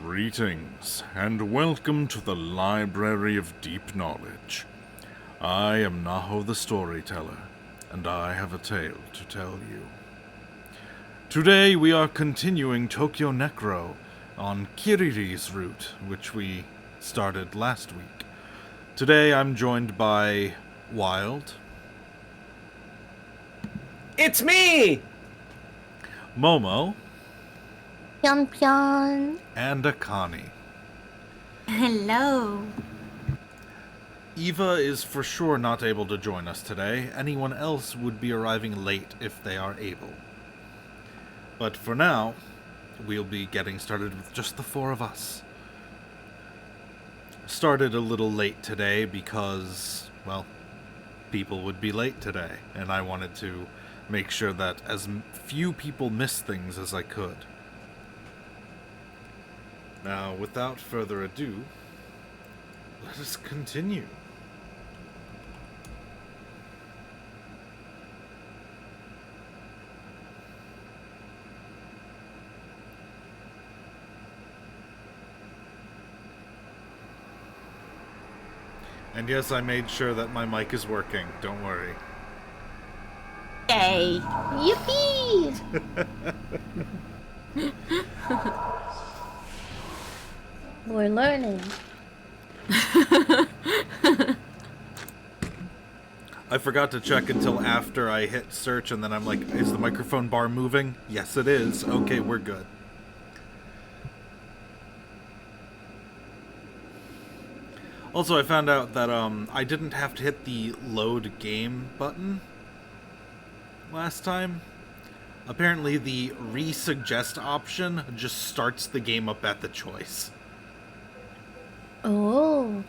Greetings, and welcome to the Library of Deep Knowledge. I am Naho the Storyteller, and I have a tale to tell you. Today we are continuing Tokyo Necro on Kiriri's route, which we started last week. Today I'm joined by Wild, It's me! Momo, Pyon pyon. and Akani. Hello. Eva is for sure not able to join us today. Anyone else would be arriving late if they are able. But for now, we'll be getting started with just the four of us. Started a little late today because, well, people would be late today, and I wanted to make sure that as few people miss things as I could. Now, without further ado, let us continue. And yes, I made sure that my mic is working, don't worry. Yay. Yippee! We're learning. I forgot to check until after I hit search, and then I'm like, is the microphone bar moving? Yes, it is. Okay, we're good. Also, I found out that I didn't have to hit the load game button last time. Apparently, the resuggest option just starts the game up at the choice. Oh.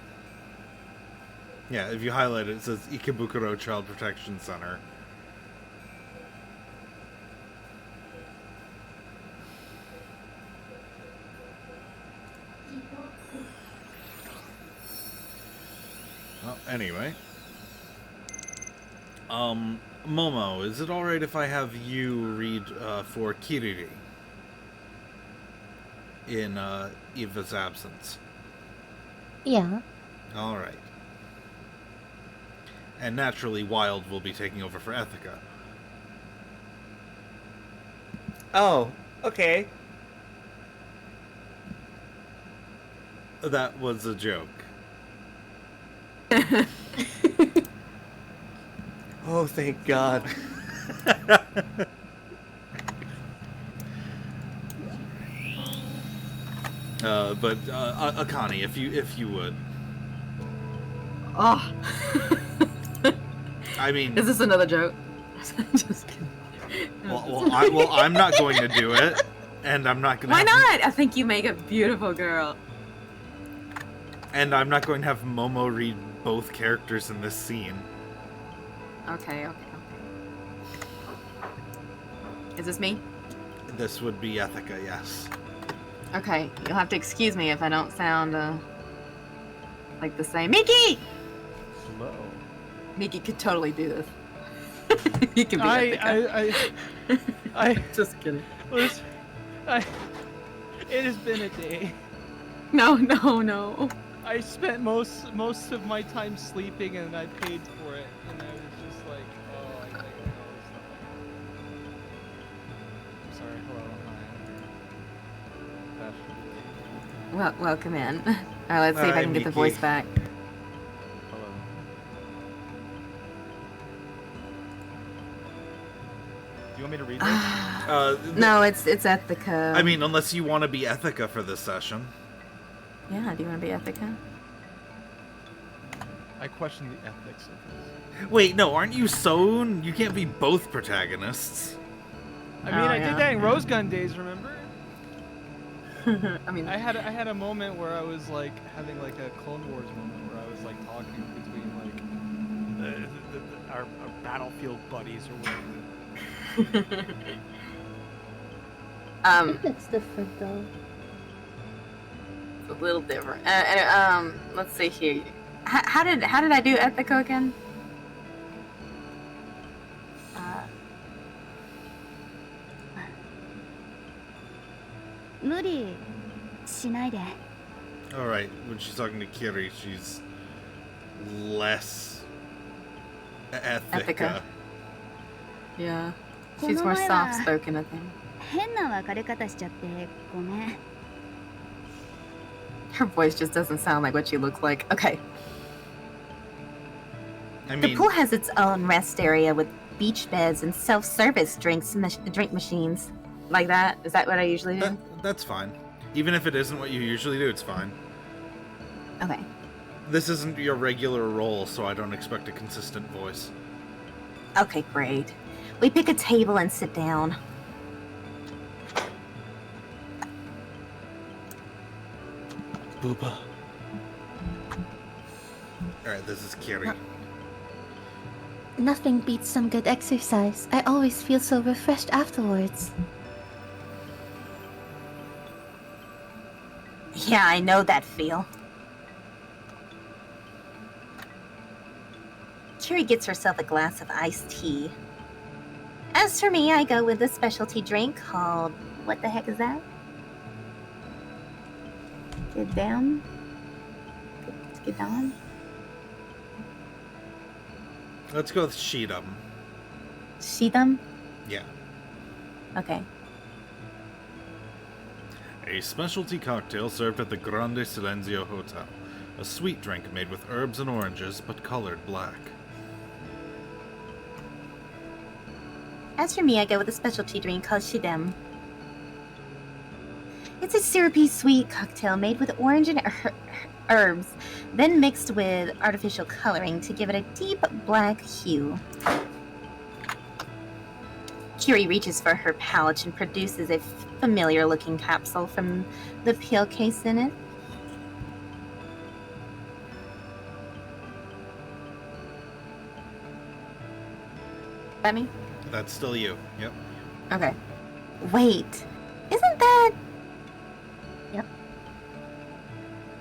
Yeah, if you highlight it, it says Ikebukuro Child Protection Center. Well, anyway. Momo, is it alright if I have you read for Kiriri in Eva's absence? Yeah. Alright. And naturally, Wild will be taking over for Ethica. Oh, okay. That was a joke. Oh, thank God. But Akani, if you would. Oh. I mean, Is this another joke? Just kidding. well, I'm not going to do it, and I'm not going to. Why not? I think you make a beautiful girl. And I'm not going to have Momo read both characters in this scene. Okay. Is this me? This would be Ethica, yes. Okay, you'll have to excuse me if I don't sound like the same. Mickey! Hello. Mickey could totally do this. He can be Ethica. I Just kidding. it has been a day. No. I spent most of my time sleeping, and I paid for it, and I was just like, oh, I gotta go. I'm sorry. Hello. Hi. Welcome in. Let's see if I can get the Mickey. voice back. Hello. Do you want me to read this? No, it's Ethica. I mean, unless you want to be Ethica for this session. Yeah, do you want to be Ethica? I question the ethics of this. Wait, no, aren't you So'un? You can't be both protagonists. I mean, I did that in Rose Gun days, remember? I mean, I had a moment where I was like having like a Clone Wars moment where I was like talking between like our battlefield buddies or whatever. It's different though. a little different. Let's see here. How did I do Ethica again? しないで。 Alright, when she's talking to Kiri, she's less Ethica. Yeah. She's more soft-spoken, I think. 変な別れ方しちゃってごめん。 Her voice just doesn't sound like what she looks like. Okay. I The mean, pool has its own rest area with beach beds and self-service drink machines. Like that? Is that what I usually do? that's fine. Even if it isn't what you usually do, it's fine. Okay. This isn't your regular role, so I don't expect a consistent voice. Okay, great. We pick a table and sit down. Booba. Alright, this is Kiri. Nothing beats some good exercise. I always feel so refreshed afterwards. Yeah, I know that feel. Kiri gets herself a glass of iced tea. As for me, I go with a specialty drink called... What the heck is that? Get down? Get down? Let's go with Sheedum. Sheedum? Yeah. Okay. A specialty cocktail served at the Grande Silenzio Hotel. A sweet drink made with herbs and oranges, but colored black. As for me, I go with a specialty drink called Shidem. It's a syrupy, sweet cocktail made with orange and herbs, then mixed with artificial coloring to give it a deep black hue. Kiri reaches for her pouch and produces a familiar-looking capsule from the pill case in it. That me? That's still you. Yep. Okay. Wait, isn't that... Yep.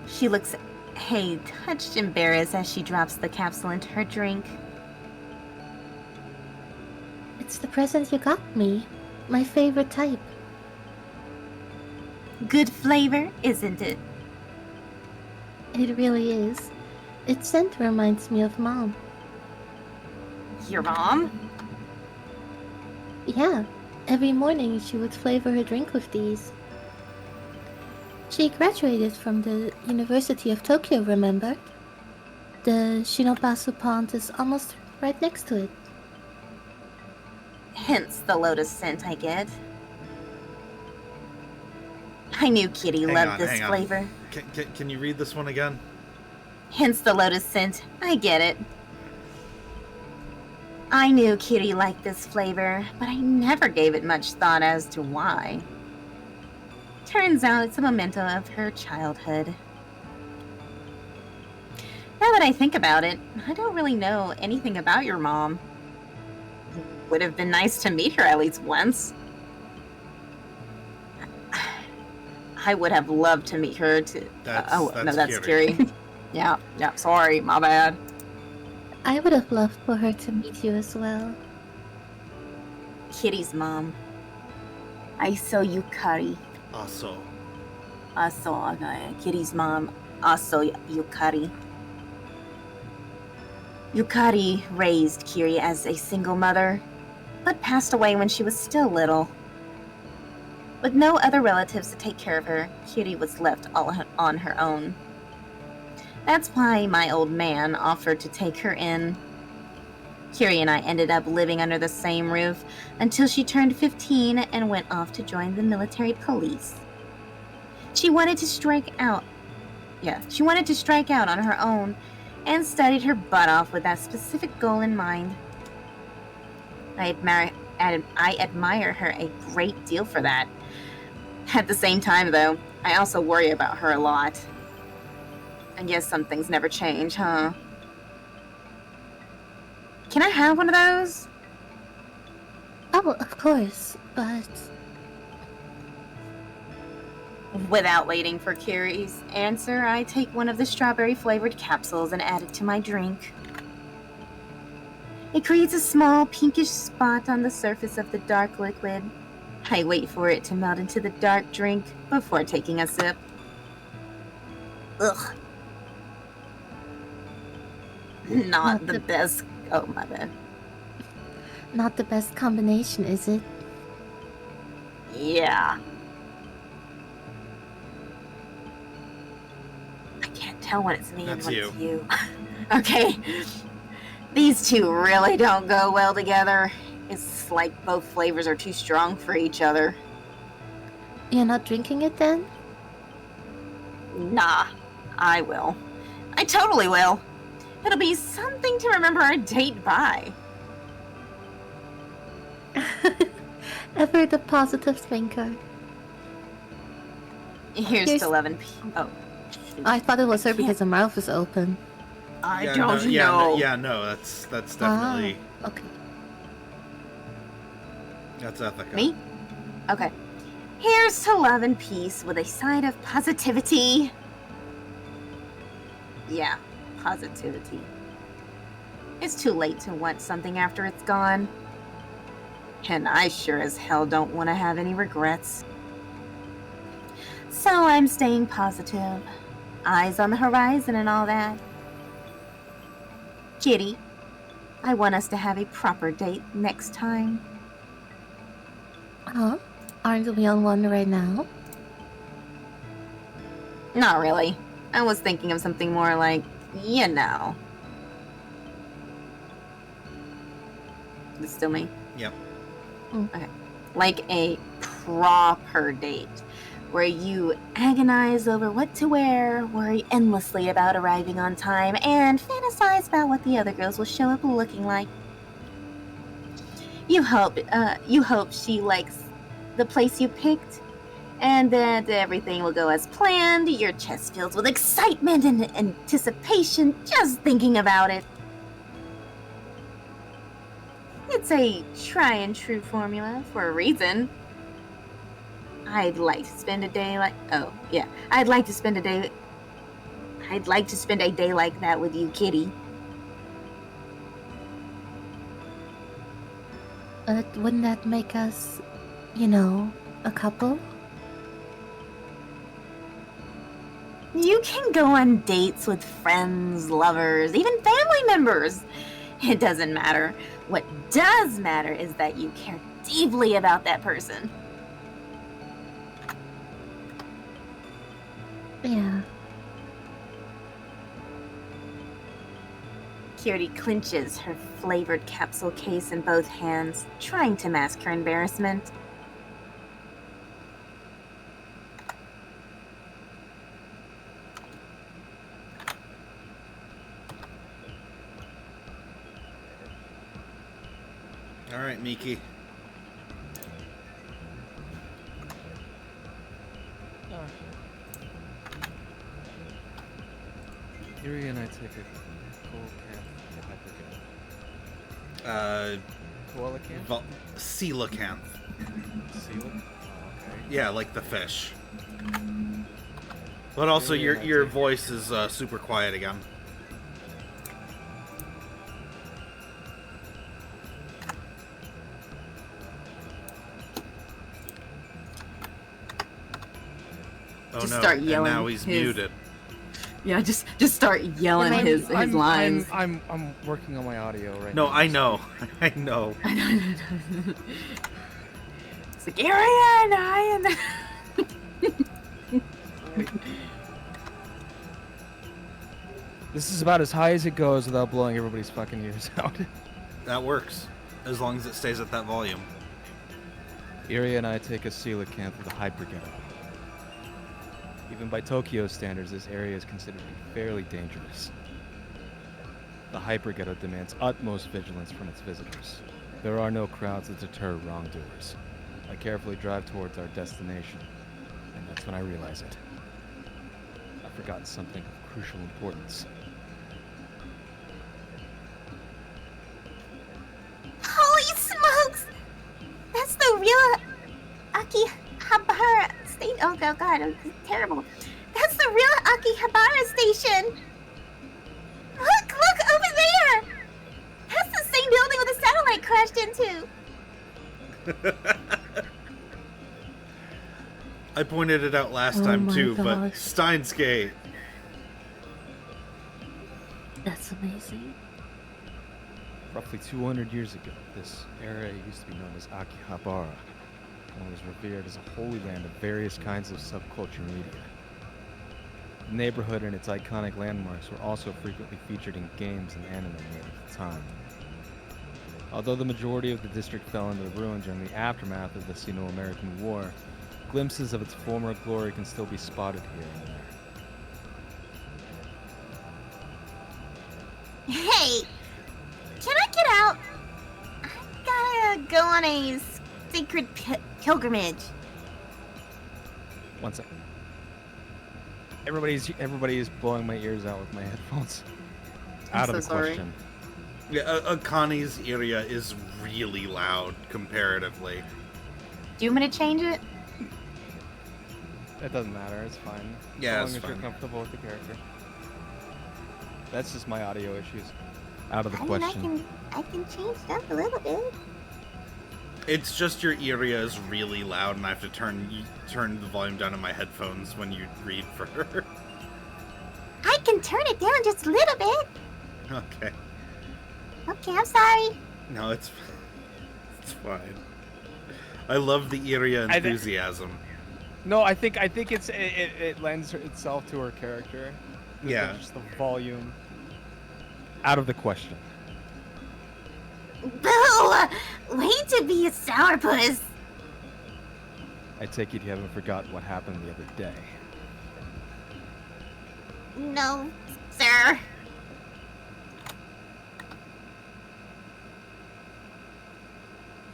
She looks a touch embarrassed as she drops the capsule into her drink. It's the present you got me. My favorite type. Good flavor, isn't it? It really is. Its scent reminds me of Mom. Your mom? Yeah, every morning she would flavor her drink with these. She graduated from the University of Tokyo, remember? The Shinobasu pond is almost right next to it. Hence the lotus scent I get. I knew Kitty loved this flavor. Can you read this one again? Hence the lotus scent. I get it. I knew Kitty liked this flavor, but I never gave it much thought as to why. Turns out it's a memento of her childhood. Now that I think about it, I don't really know anything about your mom. Would have been nice to meet her at least once. I would have loved to meet her to... That's Kiri. Yeah, sorry, my bad. I would have loved for her to meet you as well. Kitty's mom. Aiso Yukari. Also. Okay. Kitty's mom, also Yukari. Yukari raised Kiri as a single mother, but passed away when she was still little. With no other relatives to take care of her, Kiri was left all on her own. That's why my old man offered to take her in. Kiri and I ended up living under the same roof until she turned 15 and went off to join the military police. She wanted to strike out on her own and studied her butt off with that specific goal in mind. I admire her a great deal for that. At the same time, though, I also worry about her a lot. I guess some things never change, huh? Can I have one of those? Oh, of course, but... Without waiting for Kiri's answer, I take one of the strawberry-flavored capsules and add it to my drink. It creates a small pinkish spot on the surface of the dark liquid. I wait for it to melt into the dark drink before taking a sip. Ugh. Not the best. Oh, my bad. Not the best combination, is it? Yeah. I can't tell when it's me That's and when it's you. you. Okay. These two really don't go well together. It's like both flavors are too strong for each other. You're not drinking it then? Nah, I will. I totally will. It'll be something to remember our date by. Ever the positive thinker. Here's Here's- to 11 p. Oh. I thought it was her can't- because her mouth was open. I Yeah, don't no, know. no, that's definitely Okay. that's Ethica. Me? Okay. Here's to love and peace with a side of positivity. Yeah, positivity. It's too late to want something after it's gone. And I sure as hell don't want to have any regrets. So I'm staying positive. Eyes on the horizon and all that. Kitty, I want us to have a proper date next time. Huh? Aren't we on one right now? Not really. I was thinking of something more like, you know. It's still me? Yep. Okay. Like a proper date. Where you agonize over what to wear, worry endlessly about arriving on time, and fantasize about what the other girls will show up looking like. You hope she likes the place you picked, and that everything will go as planned. Your chest fills with excitement and anticipation just thinking about it. It's a try and true formula for a reason. I'd like to spend a day like I'd like to spend a day like that with you, Kitty. But wouldn't that make us, you know, a couple? You can go on dates with friends, lovers, even family members. It doesn't matter. What does matter is that you care deeply about that person. Yeah. Cutie clenches her flavored capsule case in both hands, trying to mask her embarrassment. All right, Miki. Iria and I take a cold can of hypergam. Koala can? Coelacanth. Seal? Oh, okay. Yeah, like the fish. But also, Iria and I your take- voice is super quiet again. Oh Just no! start And yelling now he's his- muted. Yeah, just start yelling Maybe his lines. I'm working on my audio right No, now. I know, I know. It's like Iria and I and This is about as high as it goes without blowing everybody's fucking ears out. That works, as long as it stays at that volume. Iria and I take a coelacanth with a hyperghetto. Even by Tokyo standards, this area is considered to be fairly dangerous. The hyperghetto demands utmost vigilance from its visitors. There are no crowds that deter wrongdoers. I carefully drive towards our destination, and that's when I realize it. I've forgotten something of crucial importance. Holy smokes! That's the real Akihabara station. Oh god, it's terrible. That's the real Akihabara station. Look over there. That's the same building where the satellite crashed into. I pointed it out last Oh time my too, but gosh. Steins Gate. amazing. Roughly 200 years ago, this area used to be known as Akihabara, and was revered as a holy land of various kinds of subculture media. The neighborhood and its iconic landmarks were also frequently featured in games and anime made at the time. Although the majority of the district fell into ruin during the aftermath of the Sino-American War, glimpses of its former glory can still be spotted here and there. Hey, can I get out? I gotta go on a sacred pilgrimage. One second. Everybody is blowing my ears out with my headphones. Out of the question. Yeah, Connie's area is really loud comparatively. Do you want me to change it? It doesn't matter. It's fine. Yeah, as long it's as fine. you're comfortable with the character. That's just my audio issues. Out of the I mean, question. I can change it up a little bit. It's just your area is really loud, and I have to turn the volume down on my headphones when you read for her. I can turn it down just a little bit. Okay. Okay, I'm sorry. No, it's fine. I love the Iria enthusiasm. No, I think it lends itself to her character. Yeah. Just the volume. Out of the question. Boo! Way to be a sourpuss. I take it you haven't forgotten what happened the other day. No, sir.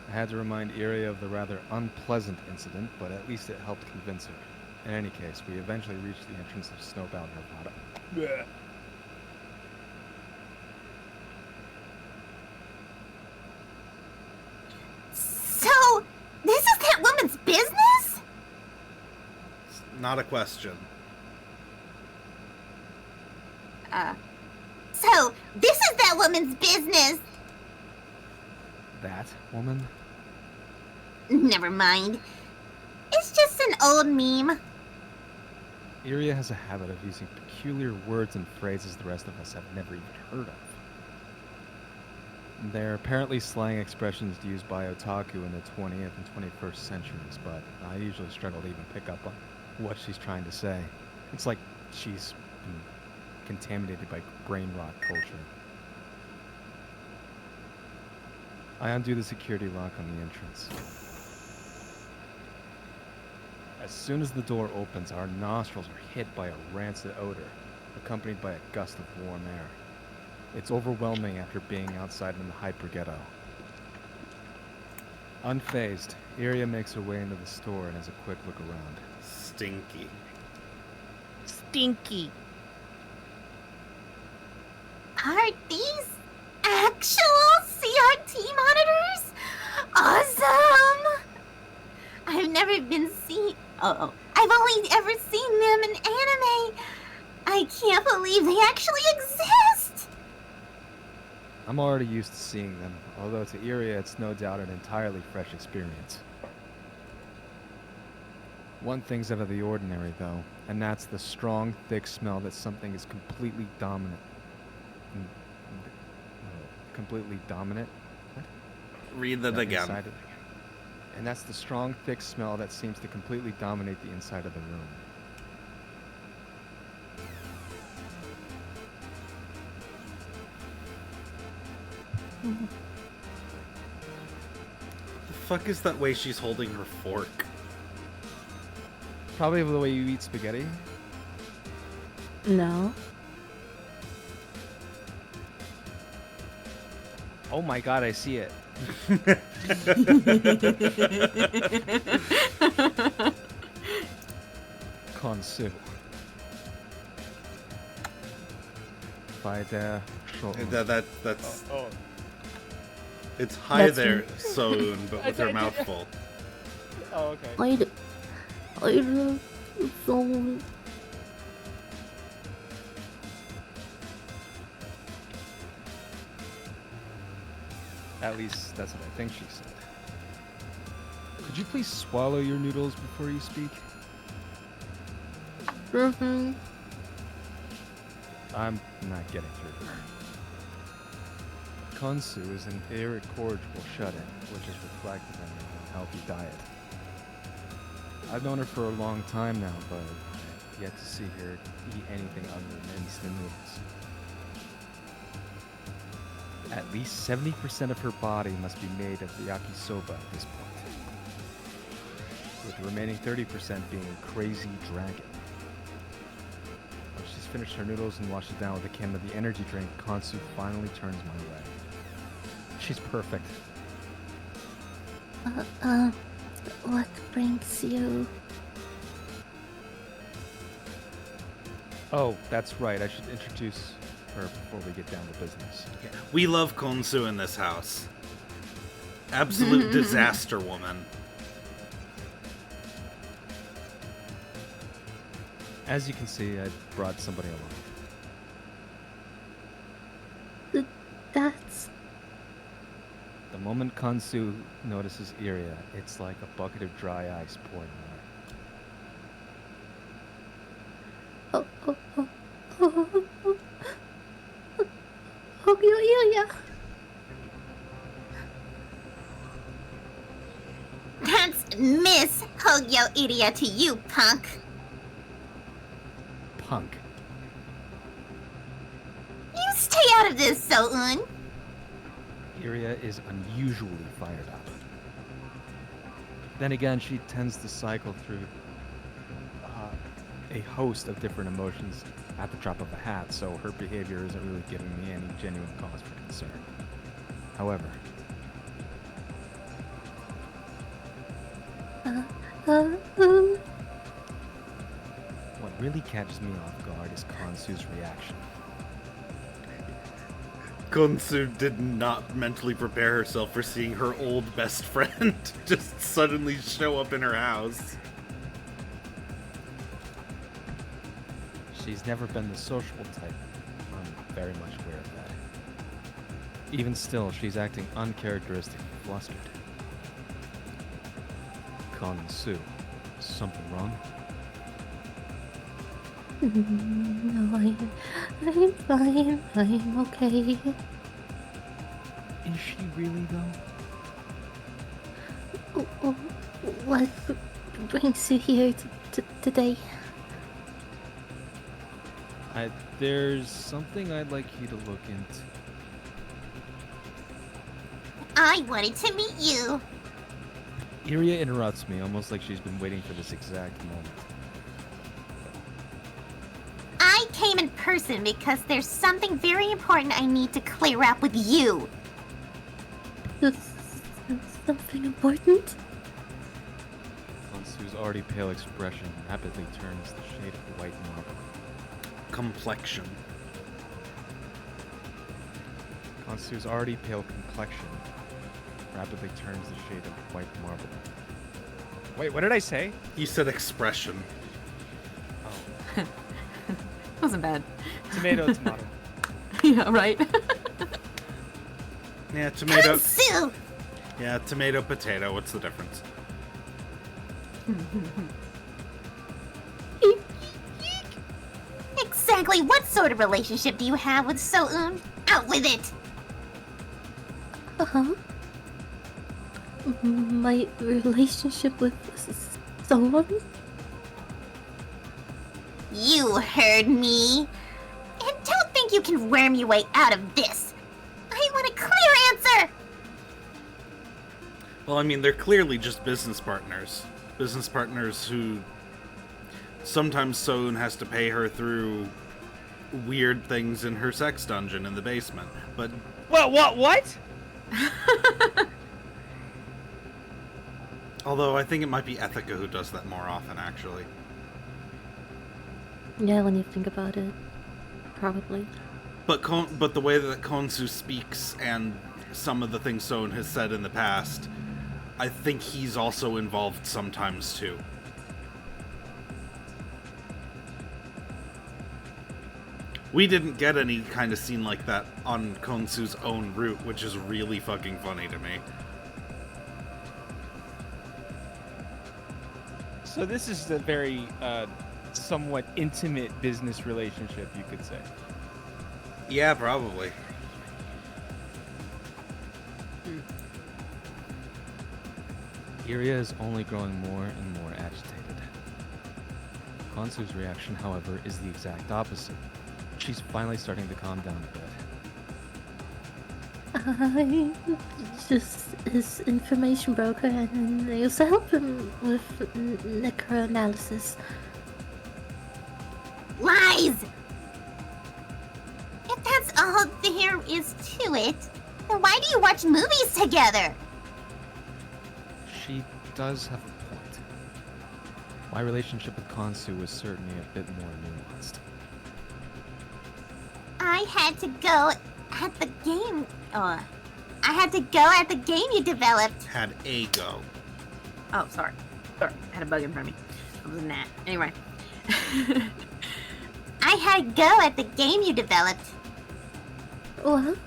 I had to remind Iria of the rather unpleasant incident, but at least it helped convince her. In any case, we eventually reached the entrance of Snowbound Nirvana. So, this is that woman's business? It's not a question. So, this is that woman's business? That woman? Never mind. It's just an old meme. Iria has a habit of using peculiar words and phrases the rest of us have never even heard of. They're apparently slang expressions used by otaku in the 20th and 21st centuries, but I usually struggle to even pick up on what she's trying to say. It's like she's been contaminated by brain rot culture. I undo the security lock on the entrance. As soon as the door opens, our nostrils are hit by a rancid odor, accompanied by a gust of warm air. It's overwhelming after being outside in the hyper-ghetto. Unfazed, Iria makes her way into the store and has a quick look around. Stinky. Stinky. Are these actual CRT monitors? Awesome! I've never been seen. I've only ever seen them in anime. I can't believe they actually exist. I'm already used to seeing them, although to Iria it's no doubt an entirely fresh experience. One thing's out of the ordinary, though, and that's the strong, thick smell that something is completely dominant. Completely dominant? What? Read that again. Inside of- And that's the strong, thick smell that seems to completely dominate the inside of the room. The fuck is that way she's holding her fork? Probably the way you eat spaghetti. No. Oh my god, I see it. Konsu. By der Shoten. That's Oh. it's hi That's there, me. So'un, but with her mouth full. Oh, okay. I love so. At least that's what I think she said. Could you please swallow your noodles before you speak? Mm-hmm. I'm not getting through her. Konsu is an irrecorrigible shut-in, which is reflected in her healthy diet. I've known her for a long time now, but I've yet to see her eat anything other than instant noodles. At least 70% of her body must be made of yakisoba at this point, with the remaining 30% being a crazy dragon. When she's finished her noodles and washed it down with a can of the energy drink, Konsu finally turns my way. She's perfect. What brings you? Oh, that's right. I should introduce her before we get down to business. We love Konsu in this house. Absolute disaster woman. As you can see, I brought somebody along. That's... The moment Konsu notices Iria, it's like a bucket of dry ice pouring on her. Iria. That's Miss Hogyo Iria to you, punk. Punk. You stay out of this, So'un. Iria is unusually fired up. Then again, she tends to cycle through a host of different emotions at the drop of a hat, so her behavior isn't really giving me any genuine cause for concern. However, what really catches me off guard is Konsu's reaction. Konsu did not mentally prepare herself for seeing her old best friend just suddenly show up in her house. She's never been the sociable type. I'm very much aware of that. Even still, she's acting uncharacteristically flustered. Konsu, something wrong? No, I'm fine. I'm okay. Is she really, though? What brings you here today? There's something I'd like you to look into. I wanted to meet you. Iria interrupts me, almost like she's been waiting for this exact moment. I came in person because there's something very important I need to clear up with you. Something important? Konsu's already pale expression rapidly turns the shade of white marble. Complexion. Konsu's already pale complexion rapidly turns the shade of white marble. Wait, what did I say? You said expression. Oh, Wasn't bad. tomato. Yeah, right. Yeah, tomato. Konsu! Yeah, tomato, potato. What's the difference? Exactly what sort of relationship do you have with So'un? Out with it! My relationship with someone? You heard me. And don't think you can worm your way out of this. I want a clear answer! Well, I mean, they're clearly just business partners. Business partners who sometimes So'un has to pay her through weird things in her sex dungeon in the basement. But What? although I think it might be Ethica who does that more often, actually. Yeah, when you think about it, probably. But the way that Konsu speaks and some of the things So'un has said in the past, I think he's also involved sometimes too. We didn't get any kind of scene like that on Konsu's own route, which is really fucking funny to me. So this is a very somewhat intimate business relationship, you could say. Yeah, probably. Iria is only growing more and more agitated. Konsu's reaction, however, is the exact opposite. She's finally starting to calm down a bit. I just his information broker, and I also help him with necro analysis. Lies! If that's all there is to it, then why do you watch movies together? She does have a point. My relationship with Konsu was certainly a bit more nuanced. I had to go at the game. I had to go at the game you developed. Had a go. Oh, sorry. Sorry, I had a bug in front of me. I was in that. Anyway. I had to go at the game you developed. What?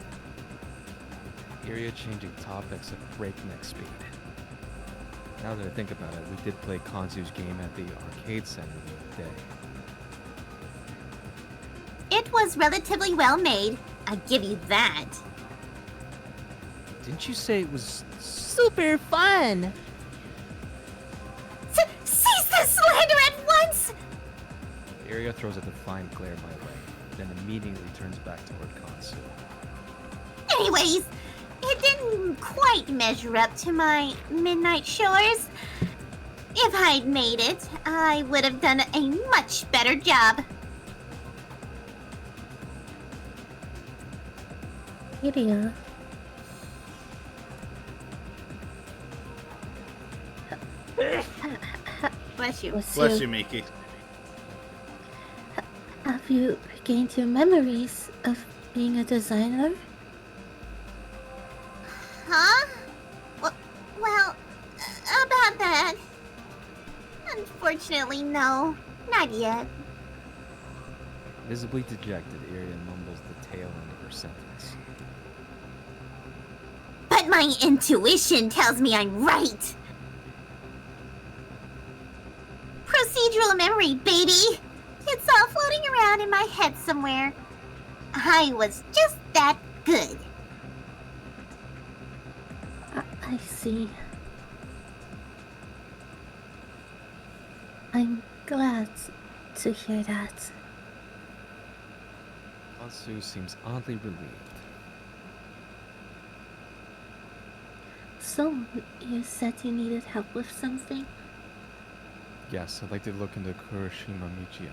Iria changing topics at breakneck speed. Now that I think about it, we did play Konsu's game at the arcade center the other day. It was relatively well made. I give you that. Didn't you say it was super fun? Cease the slander at once! Iria throws a defiant glare my way, then immediately turns back toward Konsu. Anyways, it didn't quite measure up to my midnight shores. If I'd made it, I would have done a much better job. Iria. Bless you. Bless you, Miki. Have you regained your memories of being a designer? Huh? Well, about that. Unfortunately, no. Not yet. Visibly dejected, Iria mumbles the tail end of her sentence. But my intuition tells me I'm right. Procedural memory, baby. It's all floating around in my head somewhere. I was just that good. I see. I'm glad to hear that. Konsu seems oddly relieved. So, you said you needed help with something? Yes, I'd like to look into Kurashima Michiya.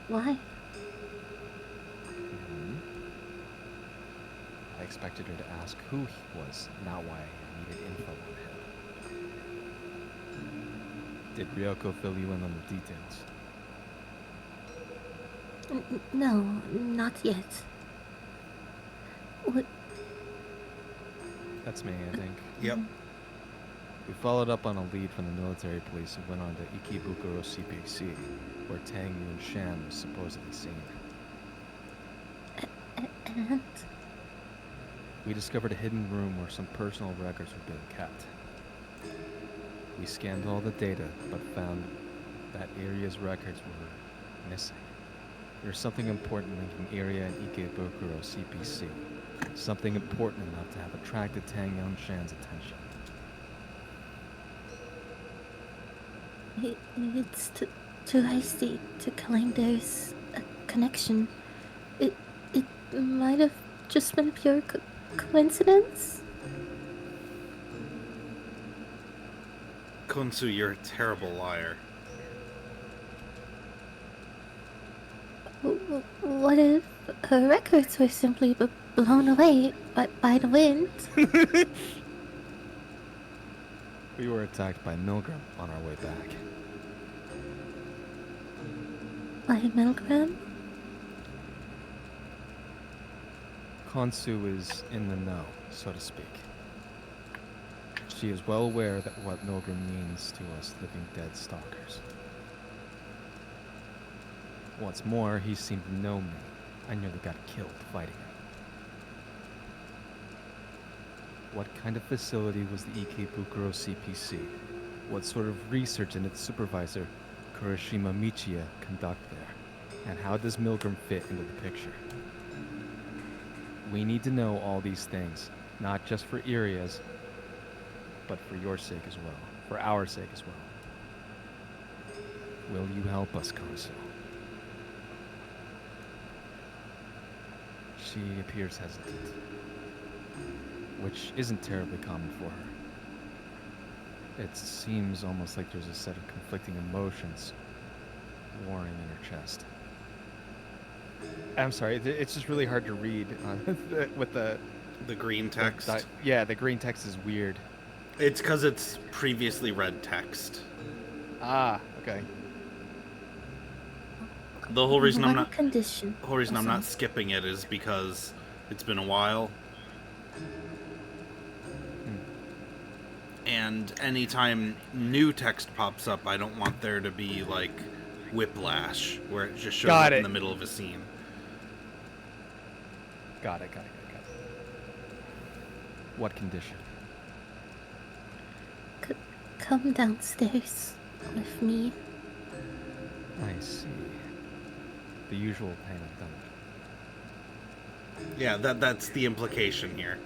Why? I expected her to ask who he was, not why I needed info on him. Did Ryoko fill you in on the details? No, not yet. What? That's me, I think. Yep. We followed up on a lead from the military police and went on to Ikebukuro CPC, where Tang Yun Shan was supposedly seen. And? We discovered a hidden room where some personal records were being kept. We scanned all the data, but found that Iria's records were missing. There's something important linking Iria and Ikebukuro CPC. Something important enough to have attracted Tang Yun Shan's attention. It's too hasty to claim there's a connection. It might have just been pure coincidence. Konsu, you're a terrible liar. What if her records were simply blown away by the wind? We were attacked by Milgram on our way back. By Milgram? Konsu is in the know, so to speak. She is well aware that what Milgram means to us living dead stalkers. What's more, he seemed to know me. I nearly got killed fighting him. What kind of facility was the Ikebukuro CPC? What sort of research did its supervisor, Kurashima Michiya, conduct there? And how does Milgram fit into the picture? We need to know all these things, not just for Iria's, but for your sake as well. For our sake as well. Will you help us, Konsu? She appears hesitant, which isn't terribly common for her. It seems almost like there's a set of conflicting emotions warring in her chest. I'm sorry, it's just really hard to read with the green text. Yeah, the green text is weird. It's because it's previously read text. Ah, okay. The whole reason I'm One not skipping it is because it's been a while. And anytime new text pops up, I don't want there to be like whiplash where it just shows up in the middle of a scene. Got it. What condition? Come downstairs with me. I see. The usual pain of them. Yeah, that's the implication here.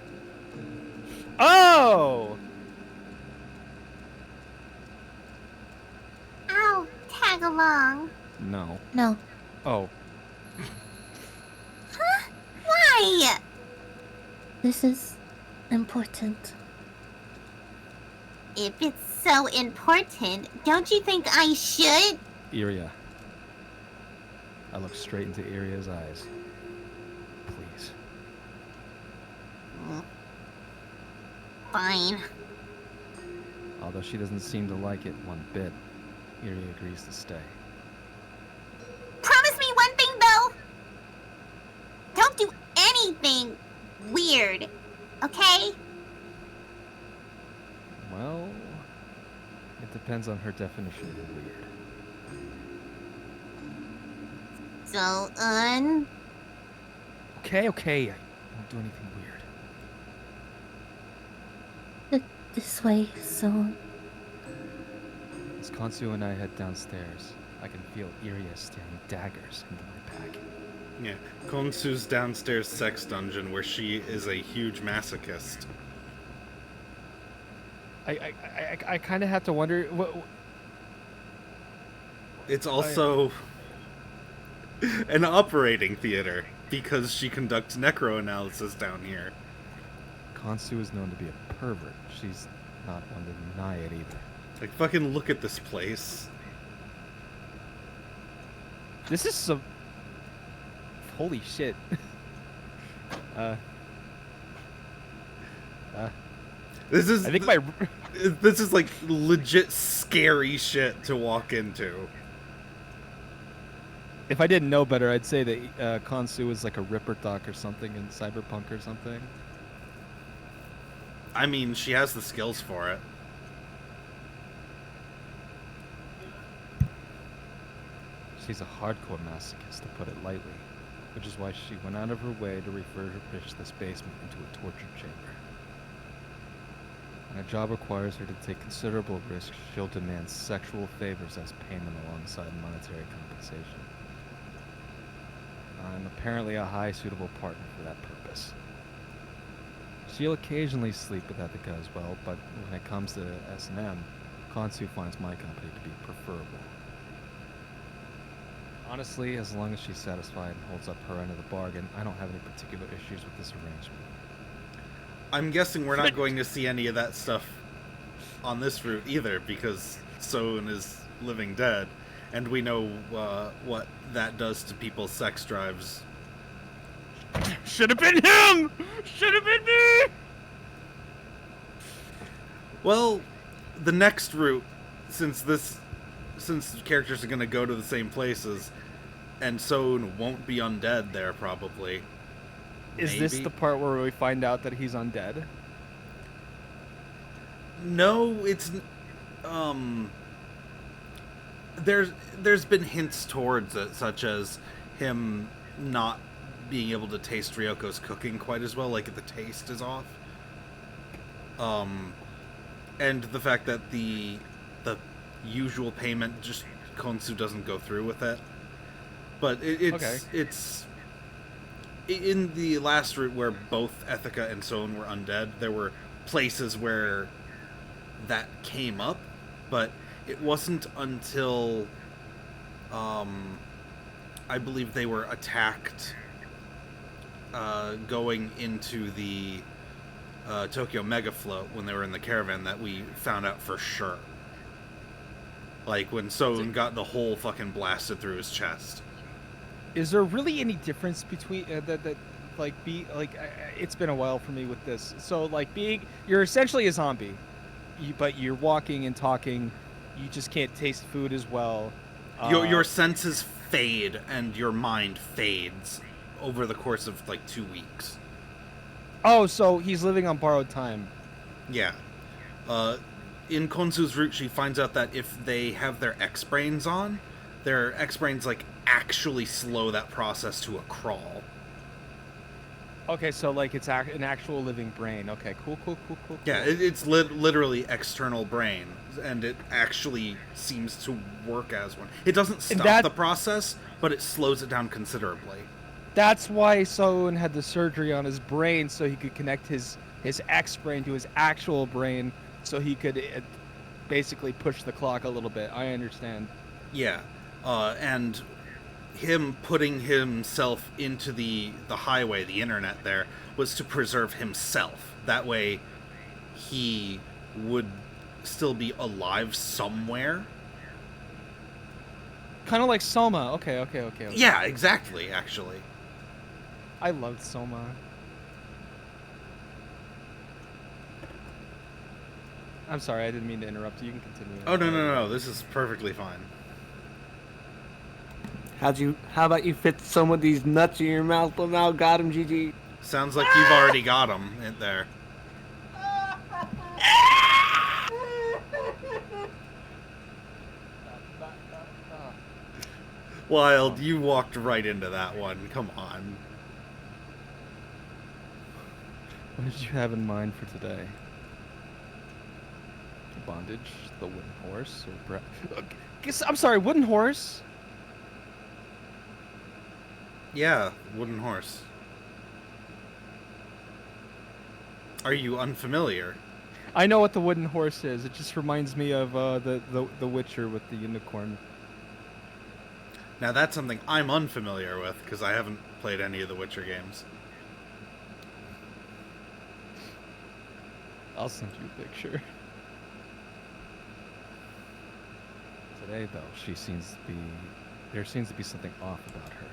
Oh! I'll tag along. No. No. Oh. Huh? Why? This is important. If it's so important, don't you think I should? Iria. I look straight into Iria's eyes. Please. Fine. Although she doesn't seem to like it one bit, Iria agrees to stay. Promise me one thing, though. Don't do anything weird, okay? Well, it depends on her definition of weird. So'un. Okay. I won't do anything weird. This way, So'un. As Konsu and I head downstairs, I can feel Iria staring daggers into my pack. Yeah, Konsu's downstairs sex dungeon where she is a huge masochist. I kind of have to wonder. It's also an operating theater because she conducts necro analysis down here. Konsu is known to be a pervert. She's not one to deny it either. Like, fucking look at this place. This is some... Holy shit. This is... I think my... This is, like, legit scary shit to walk into. If I didn't know better, I'd say that Konsu is like a Ripper Doc or something in Cyberpunk or something. I mean, she has the skills for it. She's a hardcore masochist, to put it lightly, which is why she went out of her way to refurbish this basement into a torture chamber. When a job requires her to take considerable risks, she'll demand sexual favors as payment alongside monetary compensation. I'm apparently a high suitable partner for that purpose. She'll occasionally sleep with Ethica as well, but when it comes to S&M, Konsu finds my company to be preferable. Honestly, as long as she's satisfied and holds up her end of the bargain, I don't have any particular issues with this arrangement. I'm guessing we're not going to see any of that stuff on this route either, because So'un is living dead, and we know what that does to people's sex drives. Should have been him! Should have been me! Well, the next route, since the characters are going to go to the same places, and So'un won't be undead there probably. Is this the part where we find out that he's undead? No, it's there's been hints towards it, such as him not being able to taste Ryoko's cooking quite as well, like the taste is off. And the fact that the usual payment, just Konsu doesn't go through with it. But it's in the last route where both Ethica and So'un were undead, there were places where that came up, but it wasn't until I believe they were attacked going into the Tokyo Mega Float when they were in the caravan that we found out for sure. Like when So'un got the hole fucking blasted through his chest. Is there really any difference between it's been a while for me with this. So like you're essentially a zombie, but you're walking and talking. You just can't taste food as well. Your senses fade and your mind fades over the course of like 2 weeks. Oh, so he's living on borrowed time. Yeah. In Konsu's route, she finds out that if they have their X-brains on, their X-brains like actually slow that process to a crawl. Okay, so like it's an actual living brain. Okay, cool. Yeah, it's literally external brain, and it actually seems to work as one. It doesn't stop the process, but it slows it down considerably. That's why So'un had the surgery on his brain, so he could connect his X-brain to his actual brain, so he could basically push the clock a little bit. I understand. Yeah, and him putting himself into the highway, the internet there, was to preserve himself. That way, he would still be alive somewhere. Kind of like Soma. Okay. Yeah, exactly, actually. I loved Soma. I'm sorry, I didn't mean to interrupt you. You can continue. Oh, no. This is perfectly fine. How about you fit some of these nuts in your mouth without got him, GG? Sounds like you've already got them in there. Wild, you walked right into that one. Come on. What did you have in mind for today? The bondage, the wooden horse, or I'm sorry, wooden horse? Yeah, wooden horse. Are you unfamiliar? I know what the wooden horse is. It just reminds me of the Witcher with the unicorn. Now that's something I'm unfamiliar with, because I haven't played any of the Witcher games. I'll send you a picture. Today, though, there seems to be something off about her.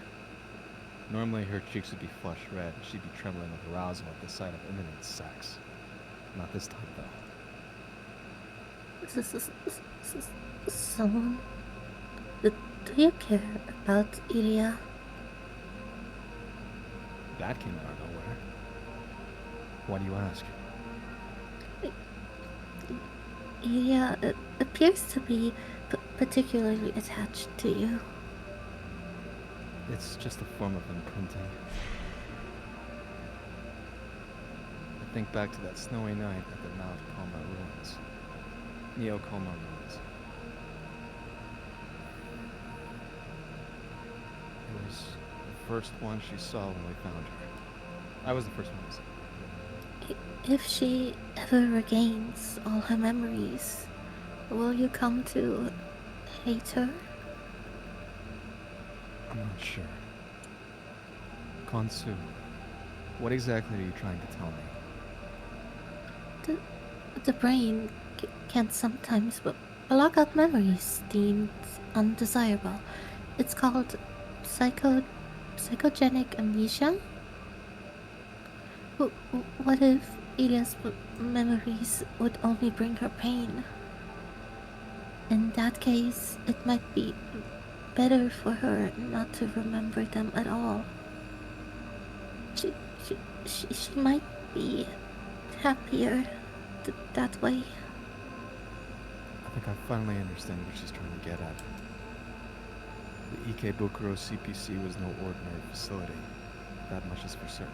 Normally, her cheeks would be flush red, and she'd be trembling with arousal at the sight of imminent sex. Not this time, though. Someone? Do you care about Iria? That came out of nowhere. Why do you ask? Iria appears to be particularly attached to you. It's just a form of imprinting. I think back to that snowy night at the Mount Koma ruins. Neo-Koma ruins. It was the first one she saw when we found her. I was the first one to see her. If she ever regains all her memories, will you come to hate her? I'm not sure. Konsu, what exactly are you trying to tell me? The brain can sometimes block out memories deemed undesirable. It's called psychogenic amnesia. What if Iria's memories would only bring her pain? In that case, it might be better for her not to remember them at all. She might be happier that way. I think I finally understand what she's trying to get at. The Ikebukuro CPC was no ordinary facility. That much is for certain.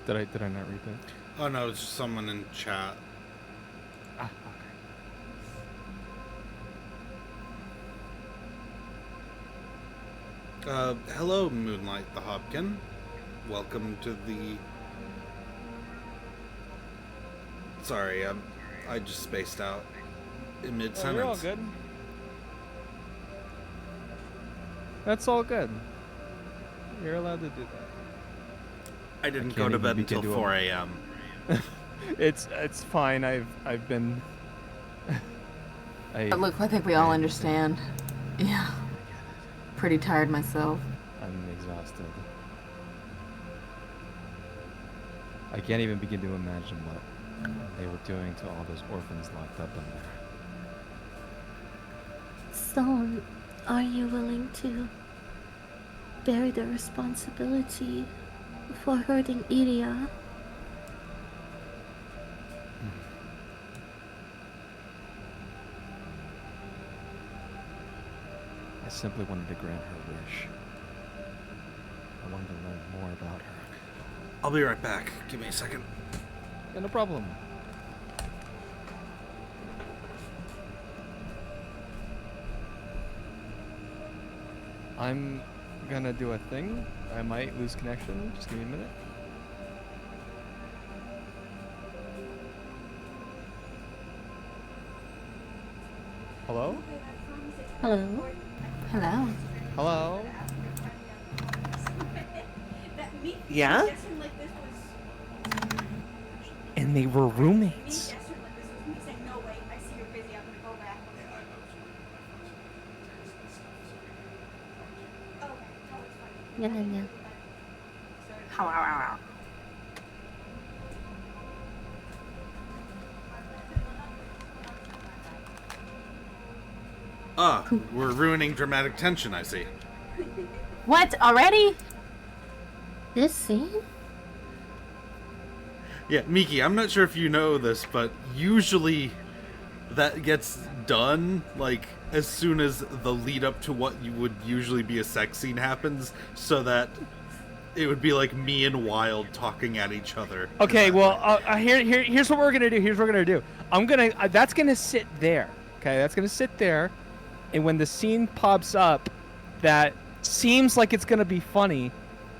Did I not read that? Oh no, it's just someone in chat. Ah, Hello, Moonlight the Hobkin. Welcome to the... Sorry, I just spaced out in mid-sentence. You're all good. That's all good. You're allowed to do that. I didn't can't go to even bed begin until to 4 a.m. It's fine. I've been. But look, I think we all understand. Yeah. Pretty tired myself. I'm exhausted. I can't even begin to imagine what they were doing to all those orphans locked up in there. So, are you willing to bear the responsibility for hurting Iria? I simply wanted to grant her wish. I wanted to learn more about her. I'll be right back. Give me a second. Yeah, no problem. I'm gonna do a thing. I might lose connection. Just give me a minute. Hello? Hello? Hello. Hello? Yeah? And they were roommates. Yeah. How, how. Ah, we're ruining dramatic tension, I see. What? Already? This scene? Yeah, Miki, I'm not sure if you know this, but usually that gets done, like, as soon as the lead up to what you would usually be a sex scene happens, so that it would be like me and Wild talking at each other. Okay, well, here's what we're gonna do. Here's what we're gonna do. I'm gonna. That's gonna sit there. Okay, that's gonna sit there, and when the scene pops up, that seems like it's gonna be funny,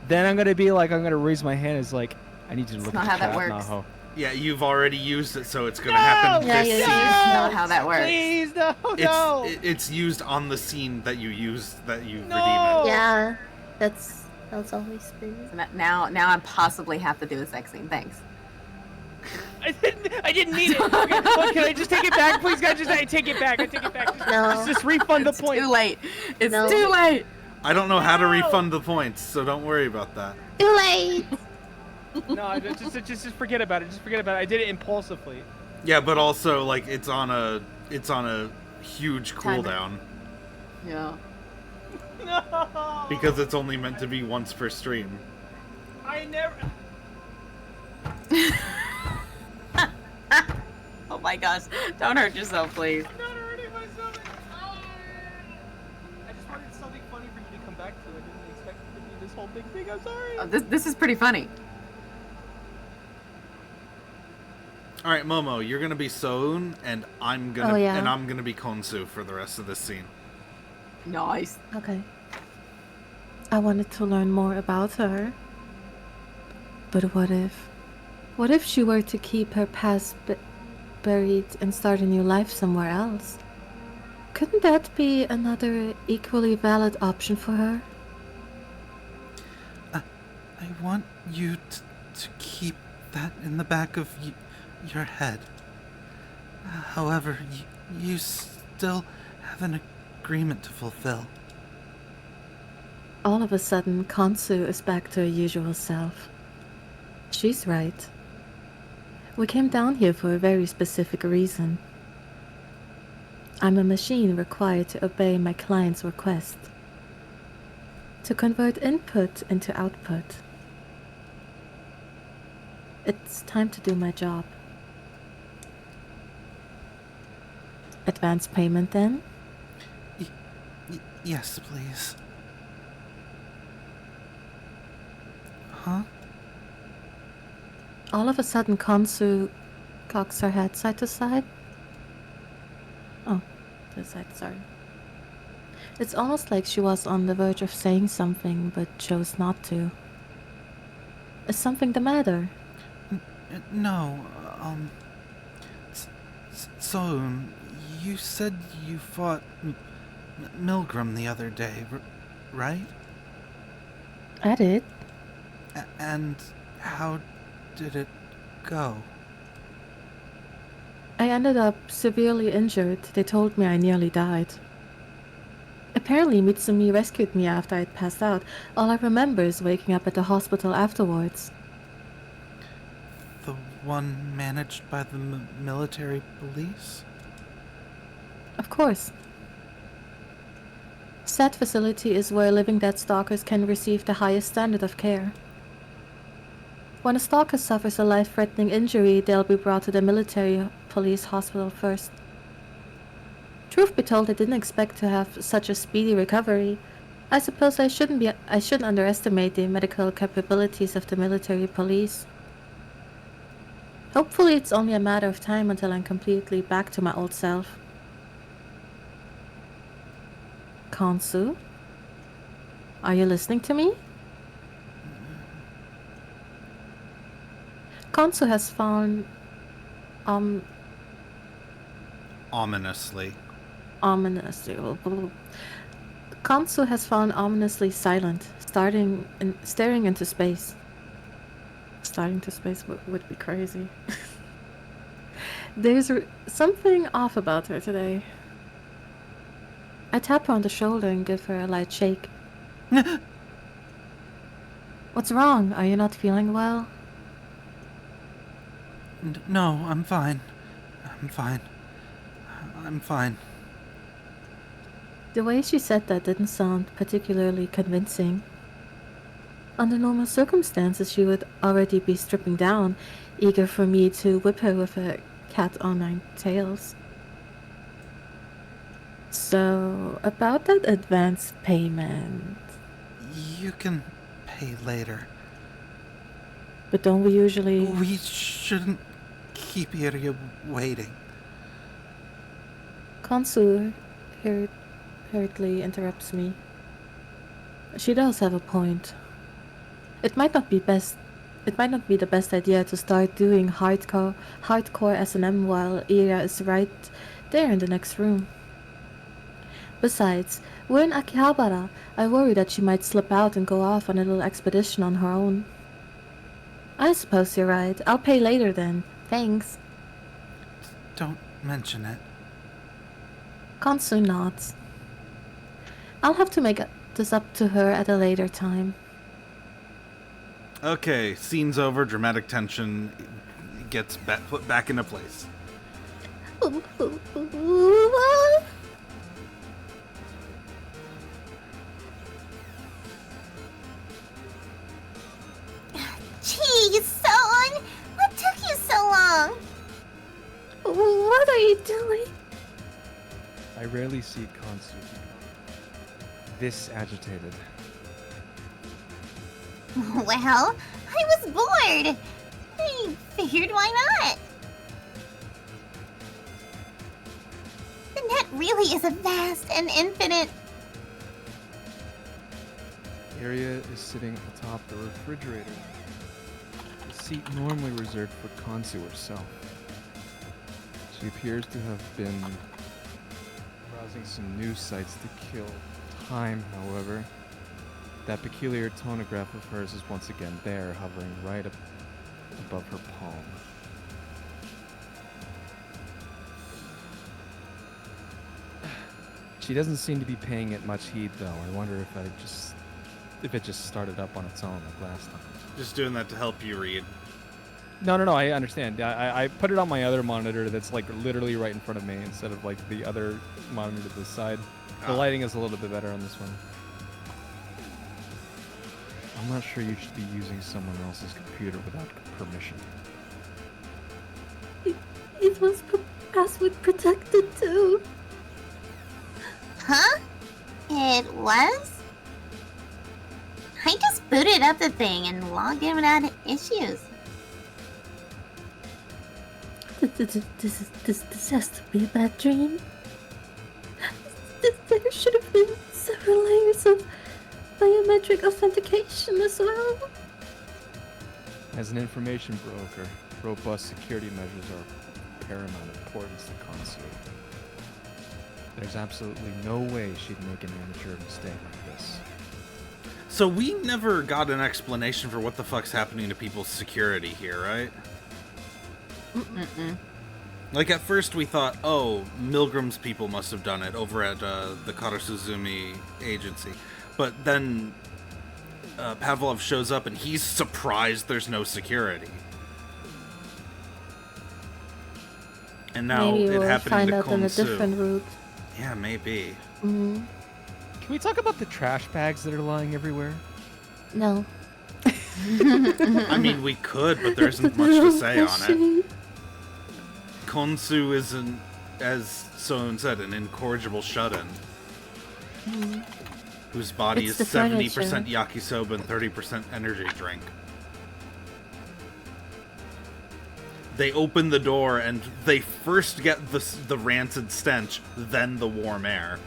then I'm gonna be like, I'm gonna raise my hand as like, I need you to look not at how the that chat, works. Naho. Yeah, you've already used it, so it's gonna happen Yeah, this yeah, scene. yeah. Not how that works. Please, no. It's used on the scene that you used, that you No! redeem it. Yeah, that's always been. So now I possibly have to do a sex scene. Thanks. I didn't need it. Okay, look, can I just take it back, please, guys? I take it back. I take it back. No. Just refund the It's point. too late. It's No. too late. I don't know how to refund the points, so don't worry about that. Too late! No, just forget about it. Just forget about it. I did it impulsively. Yeah, but also like it's on a huge Timer. cooldown Yeah. No. because it's only meant to be once per stream. I never. Oh my gosh. Don't hurt yourself, please. I'm not hurting myself. I just wanted something funny for you to come back to. I didn't expect it to be this whole big thing. I'm sorry. Oh, this is pretty funny. All right, Momo, you're gonna be So'un, and I'm gonna Oh, yeah. and I'm gonna be Konsu for the rest of this scene. Nice. Okay. I wanted to learn more about her. But what if she were to keep her past buried and start a new life somewhere else? Couldn't that be another equally valid option for her? I want you to keep that in the back of your head. However, you still have an agreement to fulfill. All of a sudden, Konsu is back to her usual self. She's right. We came down here for a very specific reason. I'm a machine required to obey my client's request. To convert input into output. It's time to do my job. Advance payment then? Yes, please. Huh? All of a sudden, Konsu cocks her head side to side. Oh, to the side, sorry. It's almost like she was on the verge of saying something, but chose not to. Is something the matter? No, So'un, you said you fought Milgram the other day, right? I did. And how did it go? I ended up severely injured. They told me I nearly died. Apparently, Mitsumi rescued me after I'd passed out. All I remember is waking up at the hospital afterwards. The one managed by the military police? Of course. Said facility is where living dead stalkers can receive the highest standard of care. When a stalker suffers a life-threatening injury, they'll be brought to the military police hospital first. Truth be told, I didn't expect to have such a speedy recovery. I suppose I shouldn't underestimate the medical capabilities of the military police. Hopefully it's only a matter of time until I'm completely back to my old self. Kansu? Are you listening to me? Kansu has found, Ominously. Kansu has found ominously silent, staring into space. Starting to space would be crazy. There's something off about her today. I tap her on the shoulder and give her a light shake. What's wrong? Are you not feeling well? No, I'm fine. I'm fine. I'm fine. The way she said that didn't sound particularly convincing. Under normal circumstances, she would already be stripping down, eager for me to whip her with a cat o' nine tails. So, about that advance payment. You can pay later. But don't we usually... We shouldn't keep Iria waiting. Kansu hurriedly interrupts me. She does have a point. It might not be the best idea to start doing hardcore S&M while Iria is right there in the next room. Besides, we're in Akihabara. I worry that she might slip out and go off on a little expedition on her own. I suppose you're right. I'll pay later then. Thanks. Don't mention it. Kansu nods. I'll have to make this up to her at a later time. Okay, scene's over, dramatic tension gets put back into place. Jeez, So'un! What took you so long? What are you doing? I rarely see Kansu this agitated. Well, I was bored. I figured why not? The net really is a vast and infinite... Iria is sitting atop the refrigerator, a seat normally reserved for Kansu herself. She appears to have been browsing some news sites to kill time, however. That peculiar tonograph of hers is once again there, hovering right up above her palm. She doesn't seem to be paying it much heed, though. I wonder if it just started up on its own like last time. Just doing that to help you read. No, I understand. I put it on my other monitor that's like literally right in front of me instead of like the other monitor to the side. The lighting is a little bit better on this one. I'm not sure you should be using someone else's computer without permission. It was password protected too. Huh? It was? I just booted up the thing and logged in without issues. This has to be a bad dream. There should have been layers of biometric authentication as well. As an information broker, robust security measures are of paramount importance to Khonsu. There's absolutely no way she'd make an amateur mistake like this. So we never got an explanation for what the fuck's happening to people's security here, right? Mm-mm. Like, at first we thought, oh, Milgram's people must have done it over at the Karasuzumi agency. But then Pavlov shows up and he's surprised there's no security. And now Maybe it we'll happening find to out on a Khonsu. different route. Yeah, maybe. Mm-hmm. Can we talk about the trash bags that are lying everywhere? No. I mean, we could, but there isn't much to say on it. Khonsu is, as So'un said, an incorrigible shut-in. Whose body It's is the 70% furniture. yakisoba and 30% energy drink. They open the door and they first get the rancid stench, then the warm air.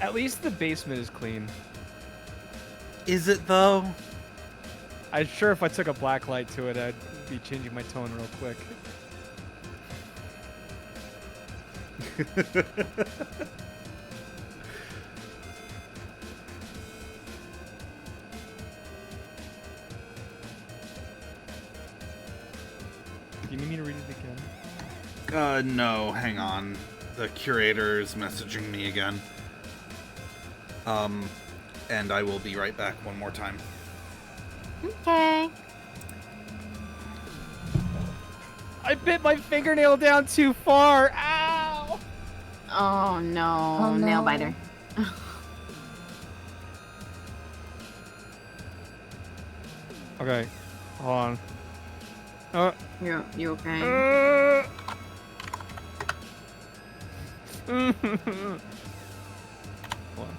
At least the basement is clean. Is it, though? I'm sure if I took a black light to it, I'd be changing my tone real quick. Do you need me to read it again? No, hang on. The curator is messaging me again. And I will be right back one more time. Okay. I bit my fingernail down too far. Ow! Oh no, Oh, nail no. biter. Okay, hold on. You okay?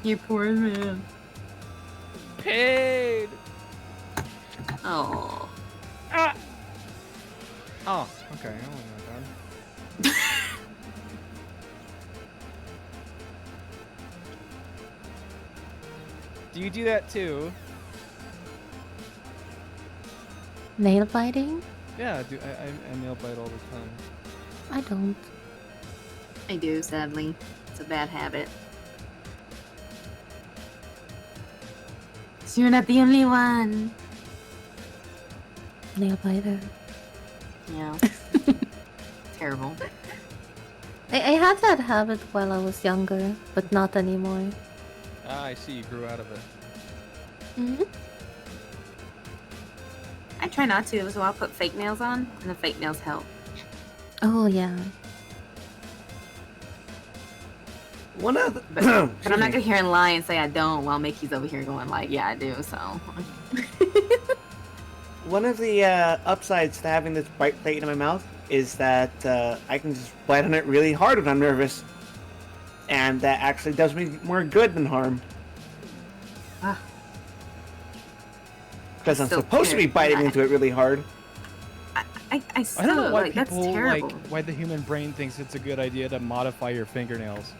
You poor man. Pain. Oh. Ah. Oh, okay. I wasn't that bad. Do you do that too? Nail biting? Yeah, I nail bite all the time. I don't. I do, sadly. It's a bad habit. So you're not the only one. Nail biter. Yeah. Terrible. I had that habit while I was younger, but not anymore. Ah, I see you grew out of it. Mm-hmm. I try not to, so I'll put fake nails on, and the fake nails help. Oh, yeah. One of the, But I'm not gonna hear and lie and say I don't while Mickey's over here going like, yeah, I do, so. One of the upsides to having this bite plate in my mouth is that I can just bite on it really hard when I'm nervous. And that actually does me more good than harm. Ah. Because I'm Still supposed to be can't- biting into it really hard. I still, I don't know why like, that's people terrible. like why the human brain thinks it's a good idea to modify your fingernails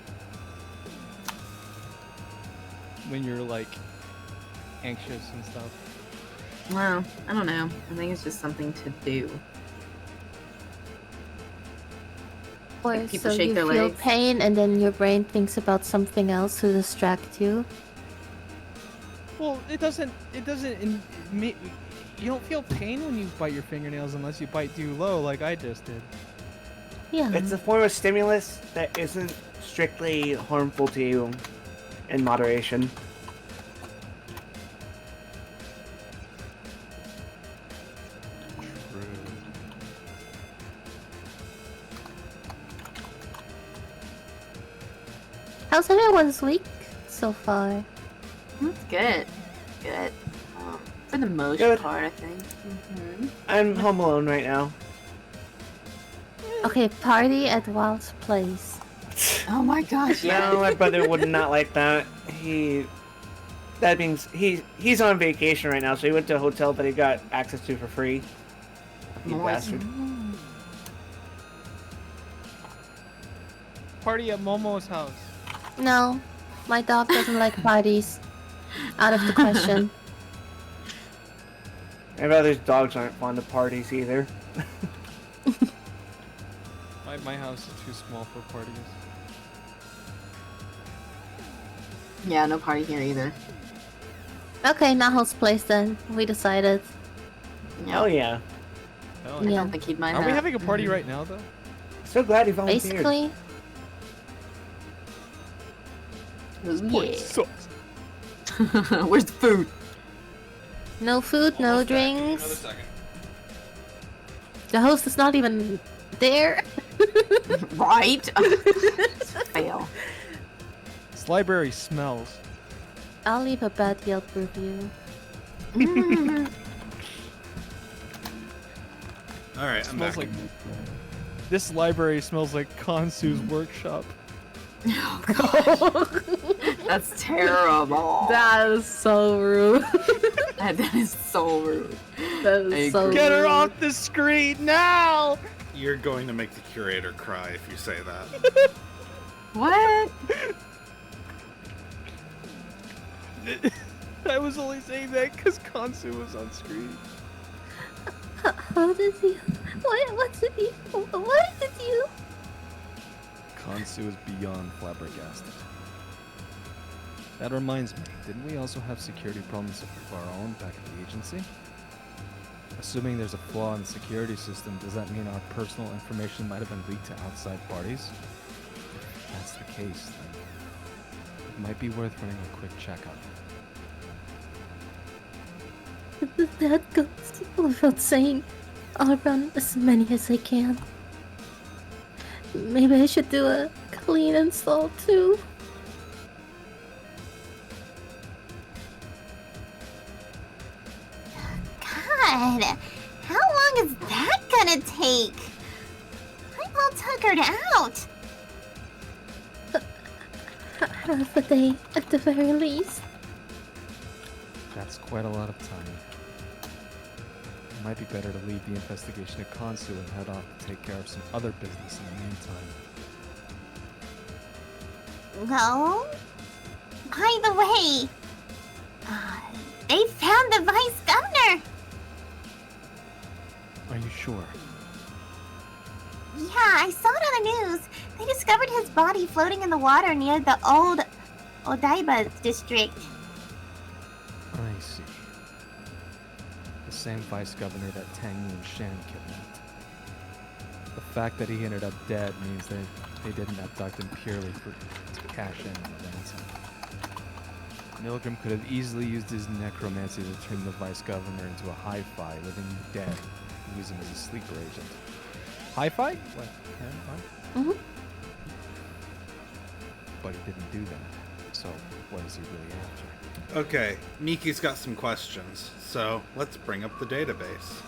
when you're like anxious and stuff. Well, I don't know. I think it's just something to do. Or Like people so shake you their feel legs. pain and then your brain thinks about something else to distract you. Well, it doesn't. You don't feel pain when you bite your fingernails unless you bite too low, like I just did. Yeah. It's a form of stimulus that isn't strictly harmful to you in moderation. How's everyone's week so far? That's good. Good. For the most Good. part, I think. Mm-hmm. I'm home alone right now. Okay, party at Wild's place. Oh my gosh, yeah. No, my brother would not like that. He's on vacation right now, so he went to a hotel that he got access to for free. You Nice. bastard. party at Momo's house. No, my dog doesn't like parties. Out of the question. My brother's dogs aren't fond of parties either. My house is too small for parties. Yeah, no party here either. Okay, Naho's place then. We decided. Oh yeah. Hell I Yeah. don't think he'd mind Are we that. having a party Mhm. right now, though? So glad he volunteered. Basically, Yeah. Sucks. Where's the food? no food, no drinks. second. The host is not even there. Right? Fail. This library smells. I'll leave a bad Yelp review. All right, I'm Smells back. like this library smells like Kansu's workshop. Oh gosh. That's terrible. That is so rude. That is so rude. That I is so agree. Get her rude. off the screen now! You're going to make the curator cry if you say that. What? I was only saying that because Kansu was on screen. How did you? What did you? What did you? Kansu is beyond flabbergasted. That reminds me, didn't we also have security problems of our own back at the agency? Assuming there's a flaw in the security system, does that mean our personal information might have been leaked to outside parties? If that's the case, then it might be worth running a quick checkup. That goes without saying. I'll run as many as I can. Maybe I should do a clean install too. God, how long is that gonna take? I'm all tuckered out. Half a day at the very least. That's quite a lot of time. It might be better to leave the investigation to Kansu and head off to take care of some other business in the meantime. Well, by the way, they found the vice governor. Are you sure? Yeah, I saw it on the news. They discovered his body floating in the water near the old Odaiba district. I see. The same vice governor that Tang Yu and Shan kidnapped. The fact that he ended up dead means that they didn't abduct him purely to cash in on the ransom. Milgram could have easily used his necromancy to turn the vice governor into a hi-fi, living dead, and use him as a sleeper agent. Hi-fi? What? Hi-fi? Mhm. But he didn't do that. So what is he really after? Okay, Miki's got some questions, so let's bring up the database.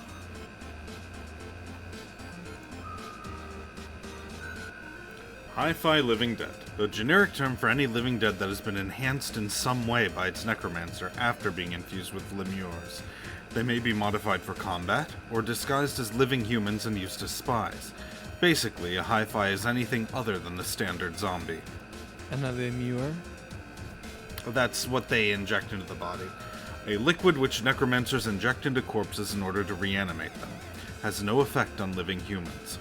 Hi-Fi Living Dead, a generic term for any living dead that has been enhanced in some way by its necromancer after being infused with lemures. They may be modified for combat, or disguised as living humans and used as spies. Basically, a hi-fi is anything other than the standard zombie. Another Muir? That's what they inject into the body. A liquid which necromancers inject into corpses in order to reanimate them. Has no effect on living humans.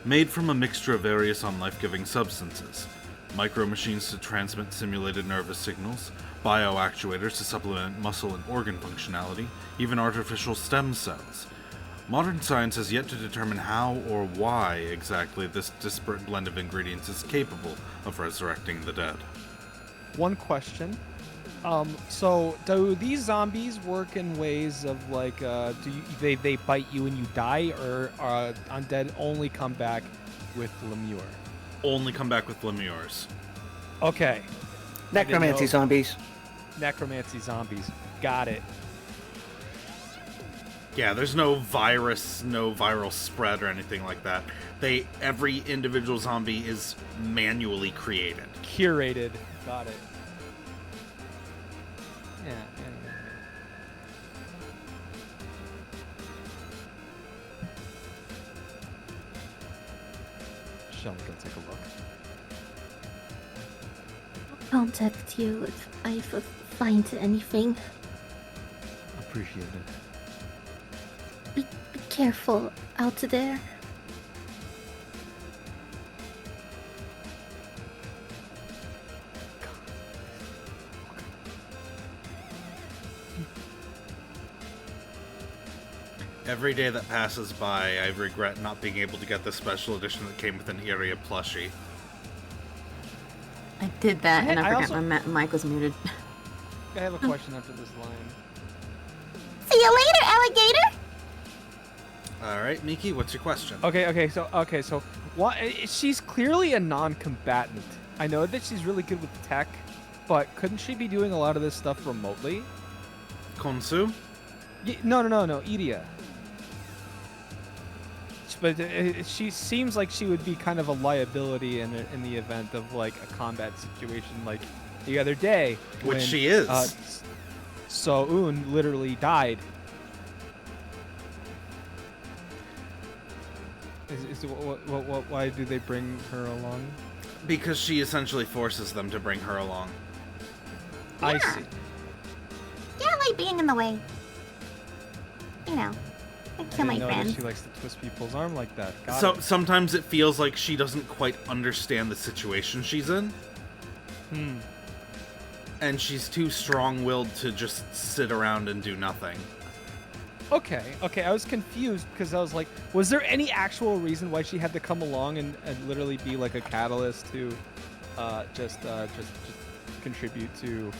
Made from a mixture of various unlife-giving substances. Micro-machines to transmit simulated nervous signals, bioactuators to supplement muscle and organ functionality, even artificial stem cells. Modern science has yet to determine how or why exactly this disparate blend of ingredients is capable of resurrecting the dead. One question. So do these zombies work in ways of like, they bite you and you die, or undead only come back with Lemure? Only come back with lemures. Okay. Necromancy know. zombies. Necromancy zombies. Got it. Yeah, there's no virus, no viral spread or anything like that. Every individual zombie is manually created. Curated. Got it. Yeah. Shall we go take a look? I'll contact you if I find anything. Appreciate it. Be careful out there. Every day that passes by, I regret not being able to get the special edition that came with an Iria plushie. I did that, and I forgot also- my mic was muted. I have a question after this line. See you later, alligator! Alright, Miki, what's your question? Okay, so what? She's clearly a non-combatant. I know that she's really good with tech, but couldn't she be doing a lot of this stuff remotely? Konsu? No, Iria. But she seems like she would be kind of a liability in the event of like a combat situation, like the other day, Which when, she is. So'un literally died. Why do they bring her along? Because she essentially forces them to bring her along. I see. Yeah, I like being in the way. You know, I kill my I didn't know that friends. she likes to twist people's arm like that. Got So it. sometimes it feels like she doesn't quite understand the situation she's in, and she's too strong-willed to just sit around and do nothing. Okay. I was confused because I was like, was there any actual reason why she had to come along and literally be like a catalyst to just contribute to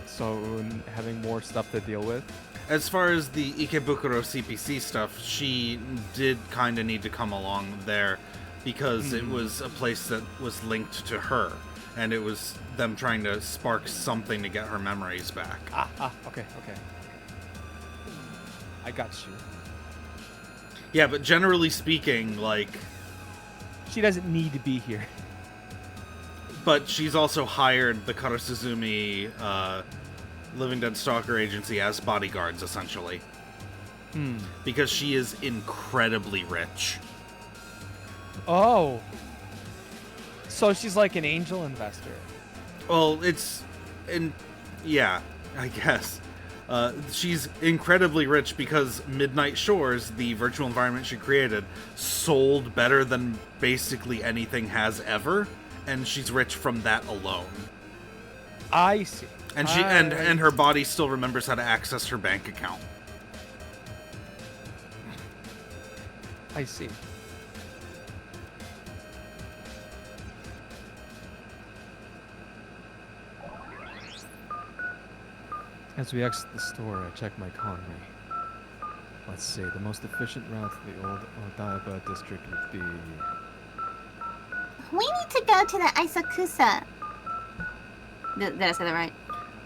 So'un having more stuff to deal with? As far as the Ikebukuro CPC stuff, she did kind of need to come along there because it was a place that was linked to her, and it was them trying to spark something to get her memories back. Okay. I got you. Yeah, but generally speaking, like, She doesn't need to be here. but she's also hired the Karasuzumi Living Dead Stalker Agency as bodyguards, essentially. Because she is incredibly rich. Oh. So she's like an angel investor. Well, yeah, I guess. She's incredibly rich because Midnight Shores, the virtual environment she created, sold better than basically anything has ever, and she's rich from that alone. I see. And she and her body still remembers how to access her bank account. I see. As we exit the store, I check my Conry. Let's see, the most efficient route to the old Odaiba district would be... We need to go to the Asakusa. Did I say that right?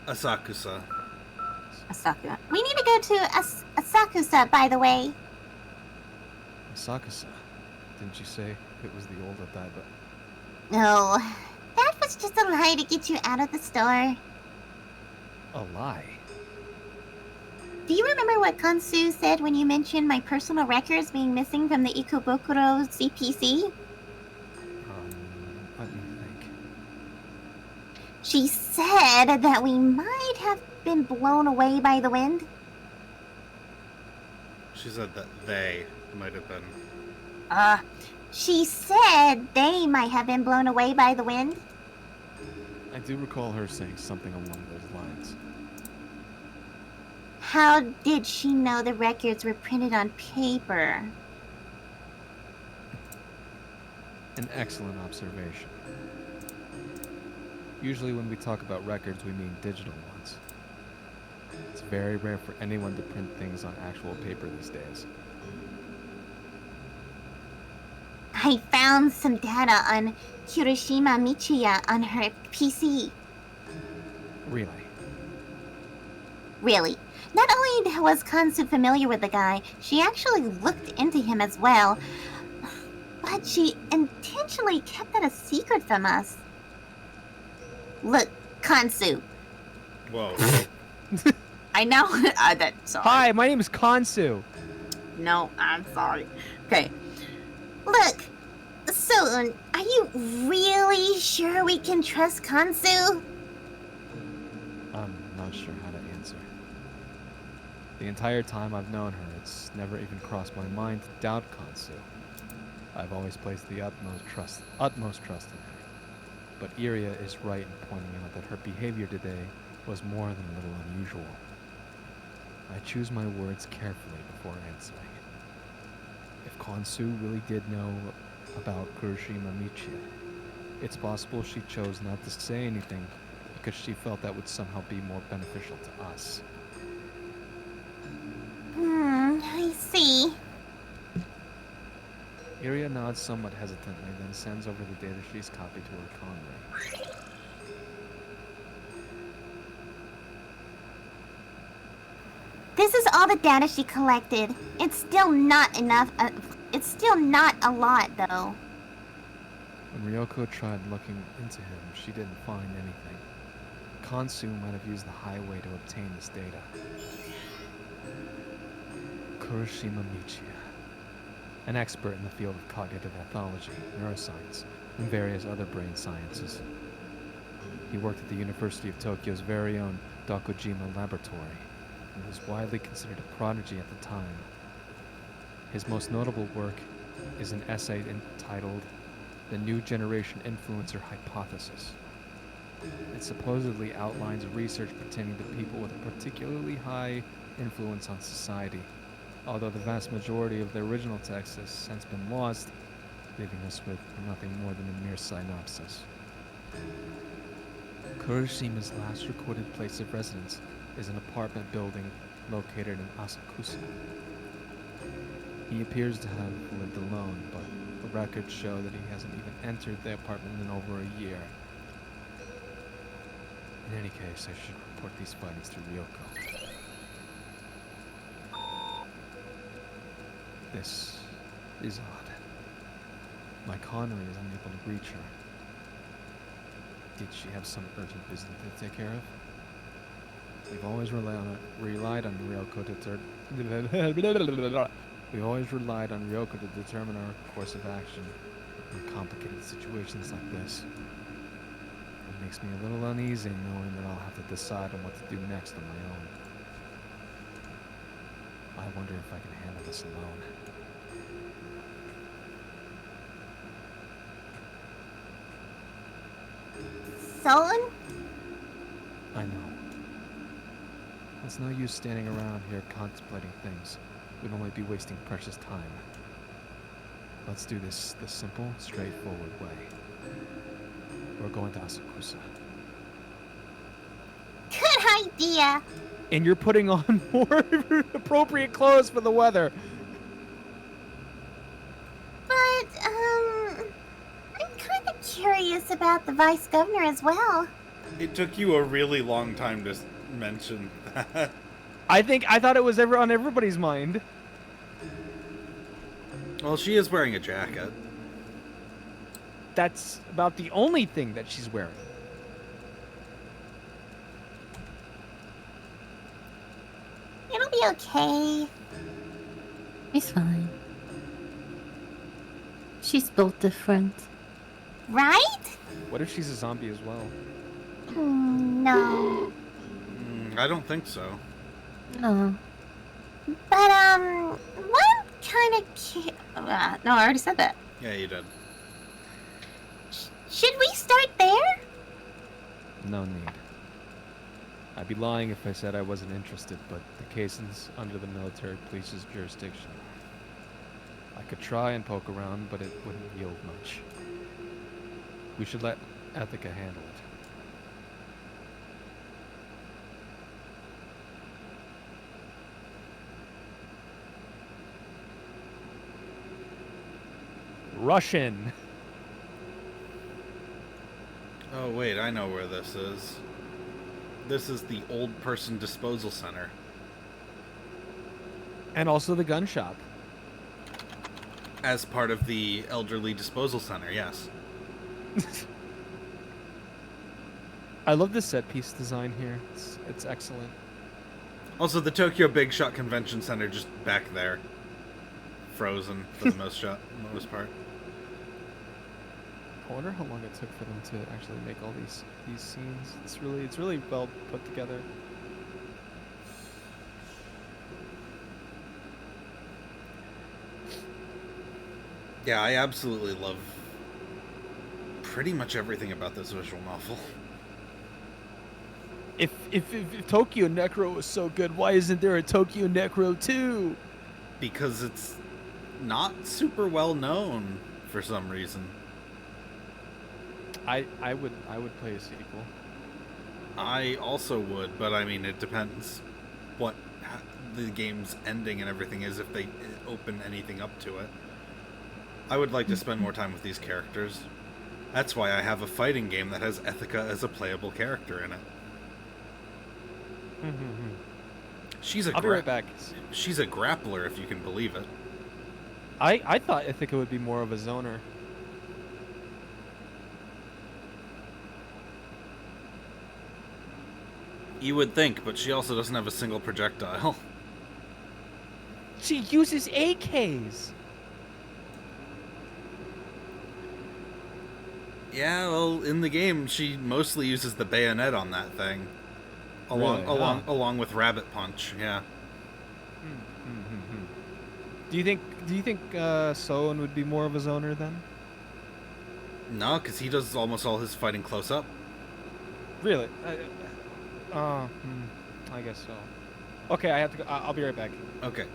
Asakusa. Asakusa. We need to go to Asakusa, by the way. Asakusa. Didn't you say it was the old Odaiba? No, that was just a lie to get you out of the store. A lie? Do you remember what Kansu said when you mentioned my personal records being missing from the Ikebukuro CPC? Let me think. She said that we might have been blown away by the wind. She said that they might have been. She said they might have been blown away by the wind. I do recall her saying something along those lines. How did she know the records were printed on paper? An excellent observation. Usually when we talk about records, we mean digital ones. It's very rare for anyone to print things on actual paper these days. I found some data on Hiroshima Michiya on her PC. Really? Really. Not only was Kansu familiar with the guy, she actually looked into him as well. But she intentionally kept that a secret from us. Look, Kansu. Whoa. I know. Sorry. Hi, my name is Kansu. No, I'm sorry. Okay. Look, So'un, are you really sure we can trust Kansu? I'm not sure how to answer. The entire time I've known her, it's never even crossed my mind to doubt Kansu. I've always placed the utmost trust in her. But Iria is right in pointing out that her behavior today was more than a little unusual. I choose my words carefully before answering. If Kansu really did know about Kurashima Michiya, it's possible she chose not to say anything because she felt that would somehow be more beneficial to us. I see. Iria nods somewhat hesitantly, then sends over the data she's copied to her Conway. This is all the data she collected. It's still not enough. It's still not a lot, though. When Ryoko tried looking into him, she didn't find anything. Kansu might have used the highway to obtain this data. Kurashima Michiya, an expert in the field of cognitive pathology, neuroscience, and various other brain sciences. He worked at the University of Tokyo's very own Dokujima laboratory, and was widely considered a prodigy at the time. His most notable work is an essay entitled The New Generation Influencer Hypothesis. It supposedly outlines research pertaining to people with a particularly high influence on society, although the vast majority of the original text has since been lost, leaving us with nothing more than a mere synopsis. Kurashima's last recorded place of residence is an apartment building located in Asakusa. He appears to have lived alone, but the records show that he hasn't even entered the apartment in over a year. In any case, I should report these findings to Ryoko. This is odd. My Connery is unable to reach her. Did she have some urgent business to take care of? We've always relied on Ryoko to determine our course of action in complicated situations like this. It makes me a little uneasy knowing that I'll have to decide on what to do next on my own. I wonder if I can handle this alone. So'un? I know. It's no use standing around here contemplating things. We'd only be wasting precious time. Let's do this the simple, straightforward way. We're going to Asakusa. Good idea. And you're putting on more appropriate clothes for the weather. But, I'm kind of curious about the vice governor as well. It took you a really long time to mention that. I thought it was on everybody's mind. Well, she is wearing a jacket. That's about the only thing that she's wearing. It'll be okay. He's fine. She's built different. Right? What if she's a zombie as well? No. I don't think so. No. But, what I'm kind of no, I already said that. Yeah, you did. Should we start there? No need. I'd be lying if I said I wasn't interested, but the case is under the military police's jurisdiction. I could try and poke around, but it wouldn't yield much. We should let Ethica handle it. Russian. Oh, wait, I know where this is. This is the Old Person Disposal Center. And also the gun shop. As part of the Elderly Disposal Center, yes. I love the set piece design here. It's excellent. Also, the Tokyo Big Shot Convention Center just back there. Frozen for the most part. I wonder how long it took for them to actually make all these scenes. It's really well put together. Yeah, I absolutely love pretty much everything about this visual novel. If Tokyo Necro was so good, why isn't there a Tokyo Necro 2? Because it's not super well known for some reason. I would play a sequel. I also would, but I mean, it depends what the game's ending and everything is, if they open anything up to it. I would like to spend more time with these characters. That's why I have a fighting game that has Ethica as a playable character in it. I'll be right back. She's a grappler, if you can believe it. I thought Ethica would be more of a zoner. You would think, but she also doesn't have a single projectile. She uses AKs. Yeah, well, in the game, she mostly uses the bayonet on that thing. Along with Rabbit Punch, yeah. Do you think So'un would be more of a zoner then? No, because he does almost all his fighting close up. Really? I guess so. Okay, I have to go. I'll be right back. Okay.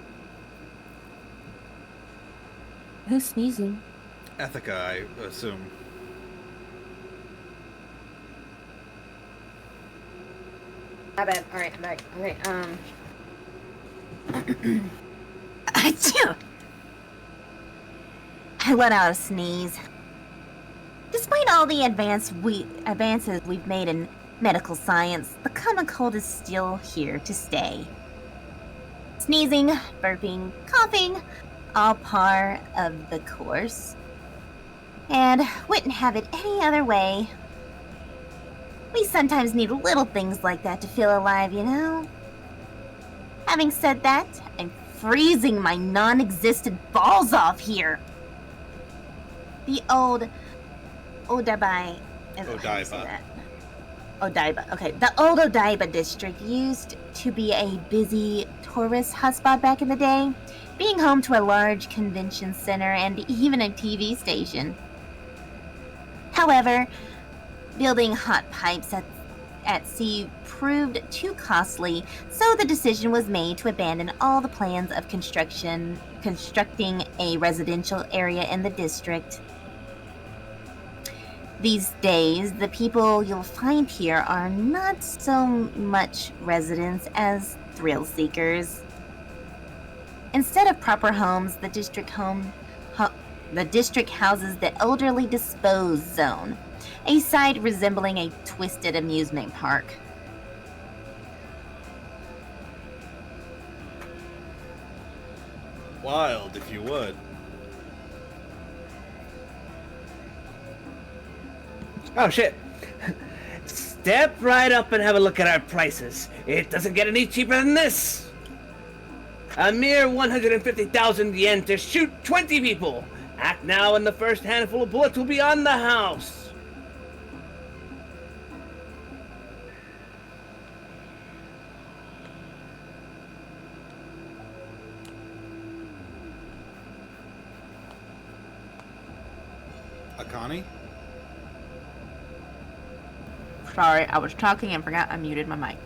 Who's sneezing? Ethica, I assume. My bad. Alright, I'm back. Okay, Achoo! I let out a sneeze. Despite all the advances we've made in medical science, the common cold is still here to stay. Sneezing, burping, coughing, all par of the course. And wouldn't have it any other way. We sometimes need little things like that to feel alive, you know? Having said that, I'm freezing my non-existent balls off here. The old Odaiba. Odaiba. Okay, the old Odaiba district used to be a busy tourist hotspot back in the day, being home to a large convention center and even a TV station. However, building hot pipes at sea proved too costly, so the decision was made to abandon all the plans of constructing a residential area in the district. These days, the people you'll find here are not so much residents as thrill seekers. Instead of proper homes, the district houses the elderly disposed zone, a site resembling a twisted amusement park. Wild, if you would. Oh shit. Step right up and have a look at our prices. It doesn't get any cheaper than this. A mere 150,000 yen to shoot 20 people. Act now and the first handful of bullets will be on the house. Akani? sorry, I was talking and forgot I muted my mic.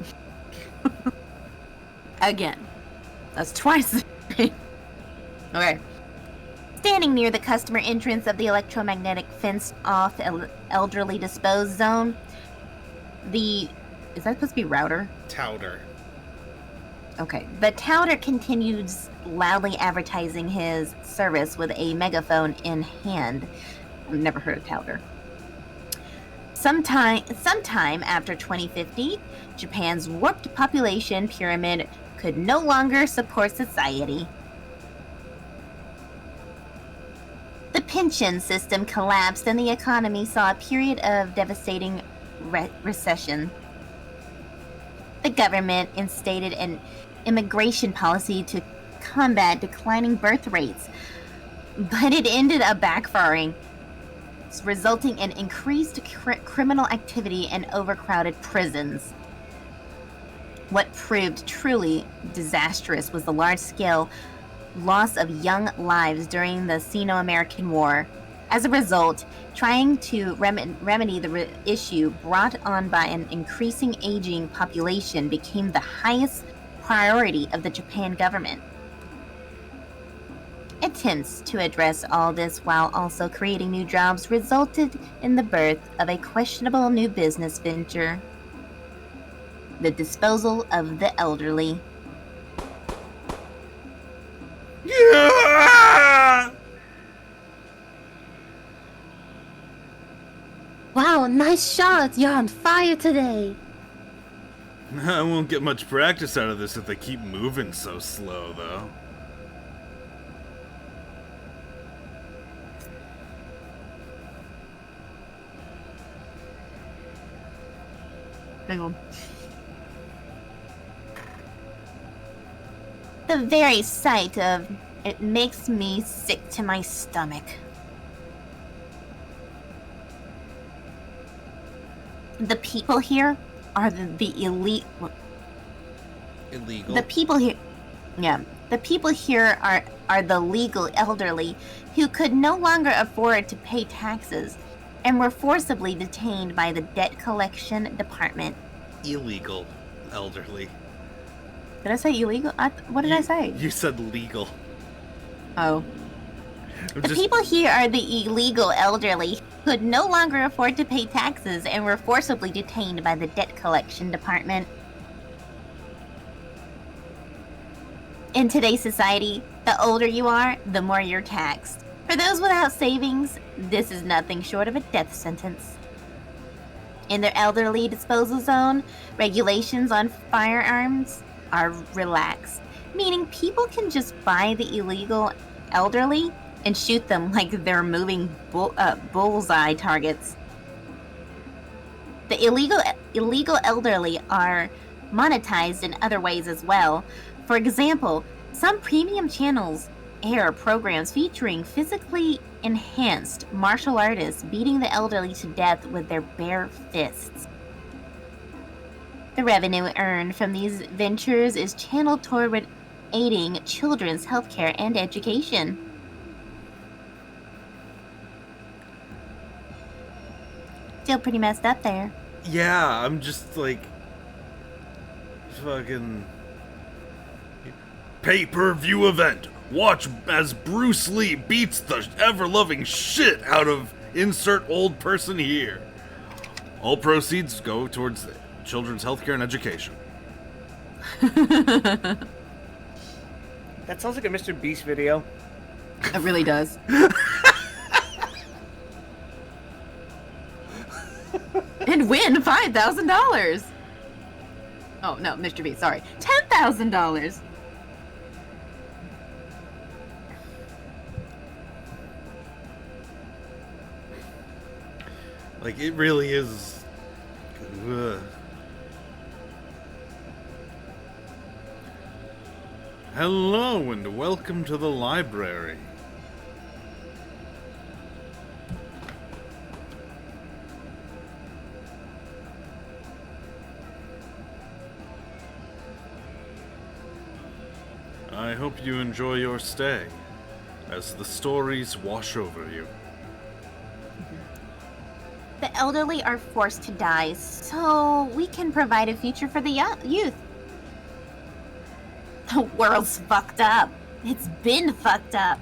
Again. That's twice. Okay. Standing near the customer entrance of the electromagnetic fenced-off elderly disposed zone, is that supposed to be router? Touter. Okay. The touter continues loudly advertising his service with a megaphone in hand. I've never heard of touter. Sometime after 2050, Japan's warped population pyramid could no longer support society. The pension system collapsed and the economy saw a period of devastating recession. The government instated an immigration policy to combat declining birth rates, but it ended up backfiring. jobs, resulting in increased criminal activity and overcrowded prisons. What proved truly disastrous was the large-scale loss of young lives during the Sino-American War. As a result, trying to remedy the issue brought on by an increasing aging population became the highest priority of the Japan government. Attempts to address all this while also creating new jobs resulted in the birth of a questionable new business venture: the disposal of the elderly. Yeah! Wow, nice shot! You're on fire today! I won't get much practice out of this if they keep moving so slow, though. Big one. The very sight of it makes me sick to my stomach. The people here are the elite. Illegal. The people here, yeah, the people here are the legal elderly who could no longer afford to pay taxes and were forcibly detained by the debt collection department. Illegal elderly. Did I say illegal? What did I say? You said legal. Oh. I'm The just- people here are the illegal elderly who could no longer afford to pay taxes and were forcibly detained by the debt collection department. In today's society, the older you are, the more you're taxed. For those without savings, this is nothing short of a death sentence. In their elderly disposal zone, regulations on firearms are relaxed, meaning people can just buy the illegal elderly and shoot them like they're moving bullseye targets. The illegal elderly are monetized in other ways as well. For example, some premium channels air programs featuring physically enhanced martial artists beating the elderly to death with their bare fists. The revenue earned from these ventures is channeled toward aiding children's healthcare and education. Still pretty messed up there. Yeah, I'm just like fucking pay-per-view event. Watch as Bruce Lee beats the ever-loving shit out of insert old person here. All proceeds go towards children's healthcare and education. That sounds like a Mr. Beast video. It really does. And win $5,000. Oh no, Mr. B, sorry, $10,000. Like, it really is. Ugh. Hello and welcome to the library. I hope you enjoy your stay as the stories wash over you. The elderly are forced to die so we can provide a future for the youth. The world's fucked up. It's been fucked up.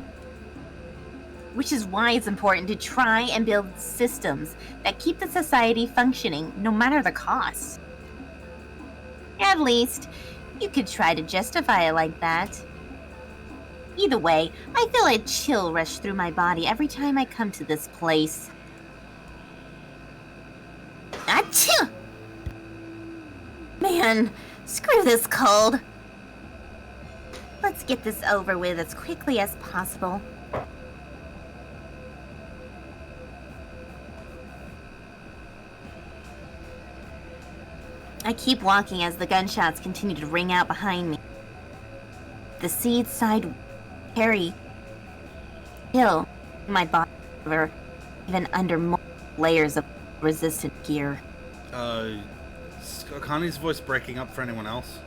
Which is why it's important to try and build systems that keep the society functioning no matter the cost. At least, you could try to justify it like that. Either way, I feel a chill rush through my body every time I come to this place. Achoo! Man, screw this cold. Let's get this over with as quickly as possible. I keep walking as the gunshots continue to ring out behind me. The seed side carry hill my body over even under multiple layers of resistant gear. Is Connie's voice breaking up for anyone else?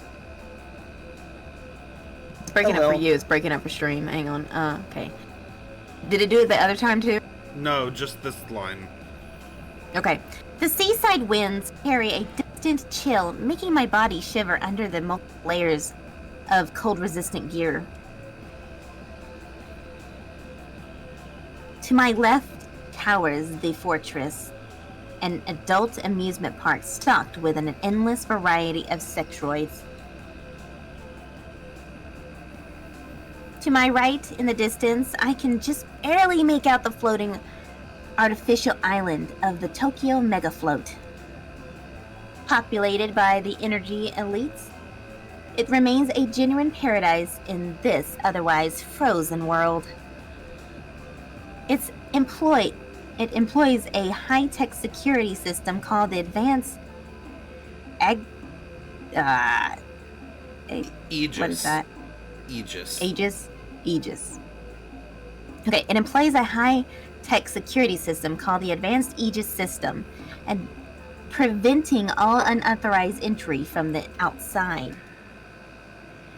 It's breaking up for you. It's breaking up for stream. Hang on. Okay. Did it do it the other time too? No, just this line. Okay. The seaside winds carry a distant chill, making my body shiver under the multiple layers of cold-resistant gear. To my left towers the fortress, an adult amusement park stocked with an endless variety of sexroids. To my right, in the distance, I can just barely make out the floating artificial island of the Tokyo Megafloat. Populated by the energy elites, it remains a genuine paradise in this otherwise frozen world. It employs a high-tech security system called the Advanced Aegis. What is that? Aegis. Aegis. Okay, it employs a high-tech security system called the Advanced Aegis System, and preventing all unauthorized entry from the outside.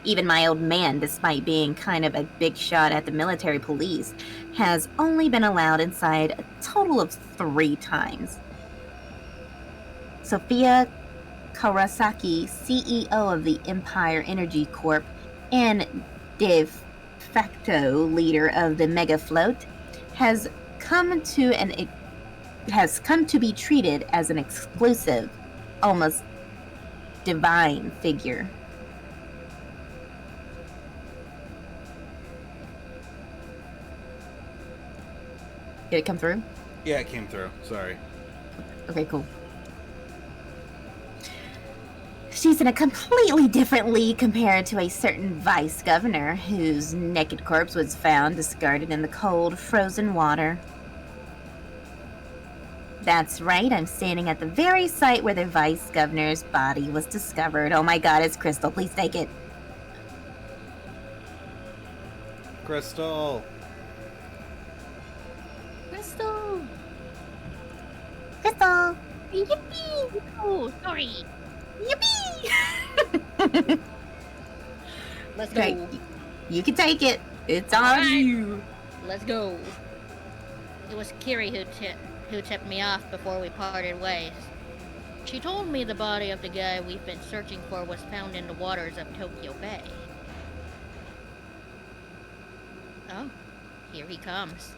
Even my old man, despite being kind of a big shot at the military police, has only been allowed inside a total of 3 times. Sophia Kawasaki, CEO of the Empire Energy Corp and de facto leader of the Megafloat, has come to be treated as an exclusive, almost divine figure. Did it come through? Yeah, it came through. Sorry. Okay, cool. She's in a completely different league compared to a certain vice governor whose naked corpse was found discarded in the cold, frozen water. That's right, I'm standing at the very site where the vice governor's body was discovered. Oh my god, it's Crystal. Please take it. Crystal. Crystal! Crystal! Yippee! Oh, sorry. Yippee! Let's go. Okay, you can take it. It's on you. Let's go. It was Kiri who tipped me off before we parted ways. She told me the body of the guy we've been searching for was found in the waters of Tokyo Bay. Oh, here he comes.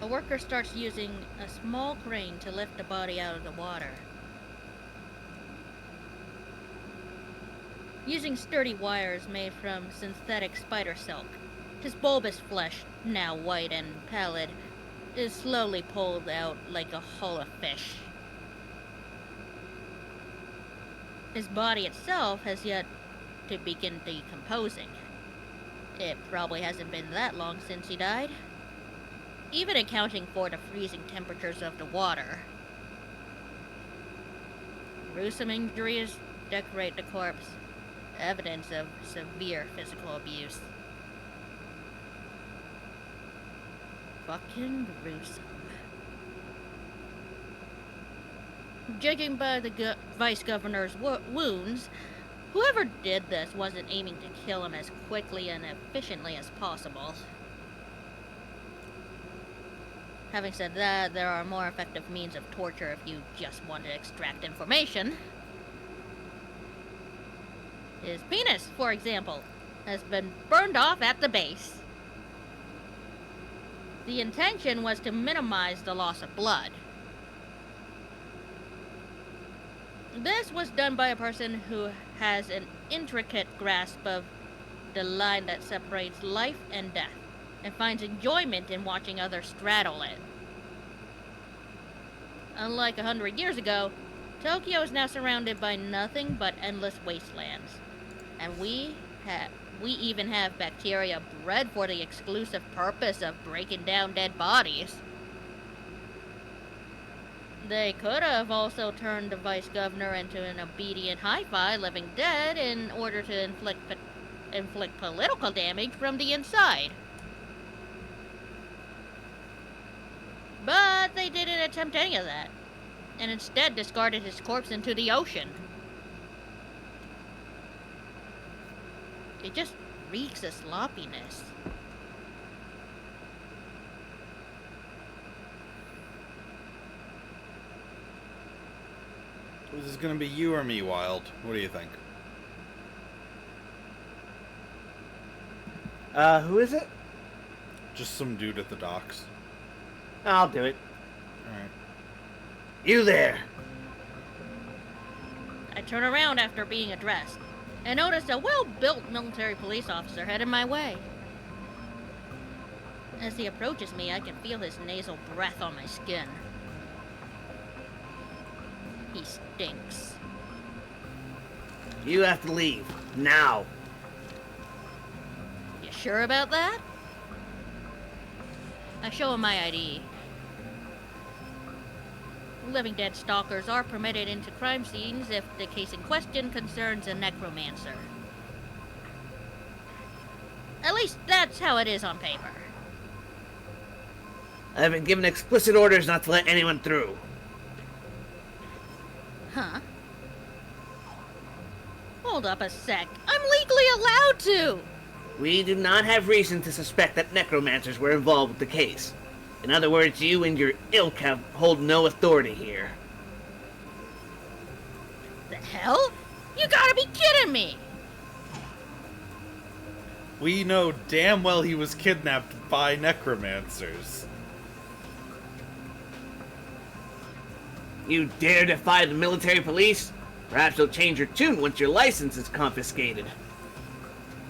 A worker starts using a small crane to lift the body out of the water. Using sturdy wires made from synthetic spider silk, his bulbous flesh, now white and pallid, is slowly pulled out like a hull of fish. His body itself has yet to begin decomposing. It probably hasn't been that long since he died, even accounting for the freezing temperatures of the water. Gruesome injuries decorate the corpse, evidence of severe physical abuse. Fucking gruesome. Judging by the vice governor's wounds, whoever did this wasn't aiming to kill him as quickly and efficiently as possible. Having said that, there are more effective means of torture if you just want to extract information. His penis, for example, has been burned off at the base. The intention was to minimize the loss of blood. This was done by a person who has an intricate grasp of the line that separates life and death, and finds enjoyment in watching others straddle it. Unlike 100 years ago, Tokyo is now surrounded by nothing but endless wastelands. And we even have bacteria bred for the exclusive purpose of breaking down dead bodies. They could have also turned the vice governor into an obedient hi-fi living dead in order to inflict political damage from the inside. But they didn't attempt any of that, and instead discarded his corpse into the ocean. It just reeks of sloppiness. This is gonna be you or me, Wild. What do you think? Who is it? Just some dude at the docks. I'll do it. Alright. You there! I turn around after being addressed, and notice a well-built military police officer headed my way. As he approaches me, I can feel his nasal breath on my skin. He stinks. You have to leave. Now. You sure about that? I show him my ID. Living dead stalkers are permitted into crime scenes if the case in question concerns a necromancer. At least that's how it is on paper. I've been given explicit orders not to let anyone through. Huh? Hold up a sec. I'm legally allowed to! We do not have reason to suspect that necromancers were involved with the case. In other words, you and your ilk hold no authority here. The hell? You gotta be kidding me! We know damn well he was kidnapped by necromancers. You dare defy the military police? Perhaps you'll change your tune once your license is confiscated.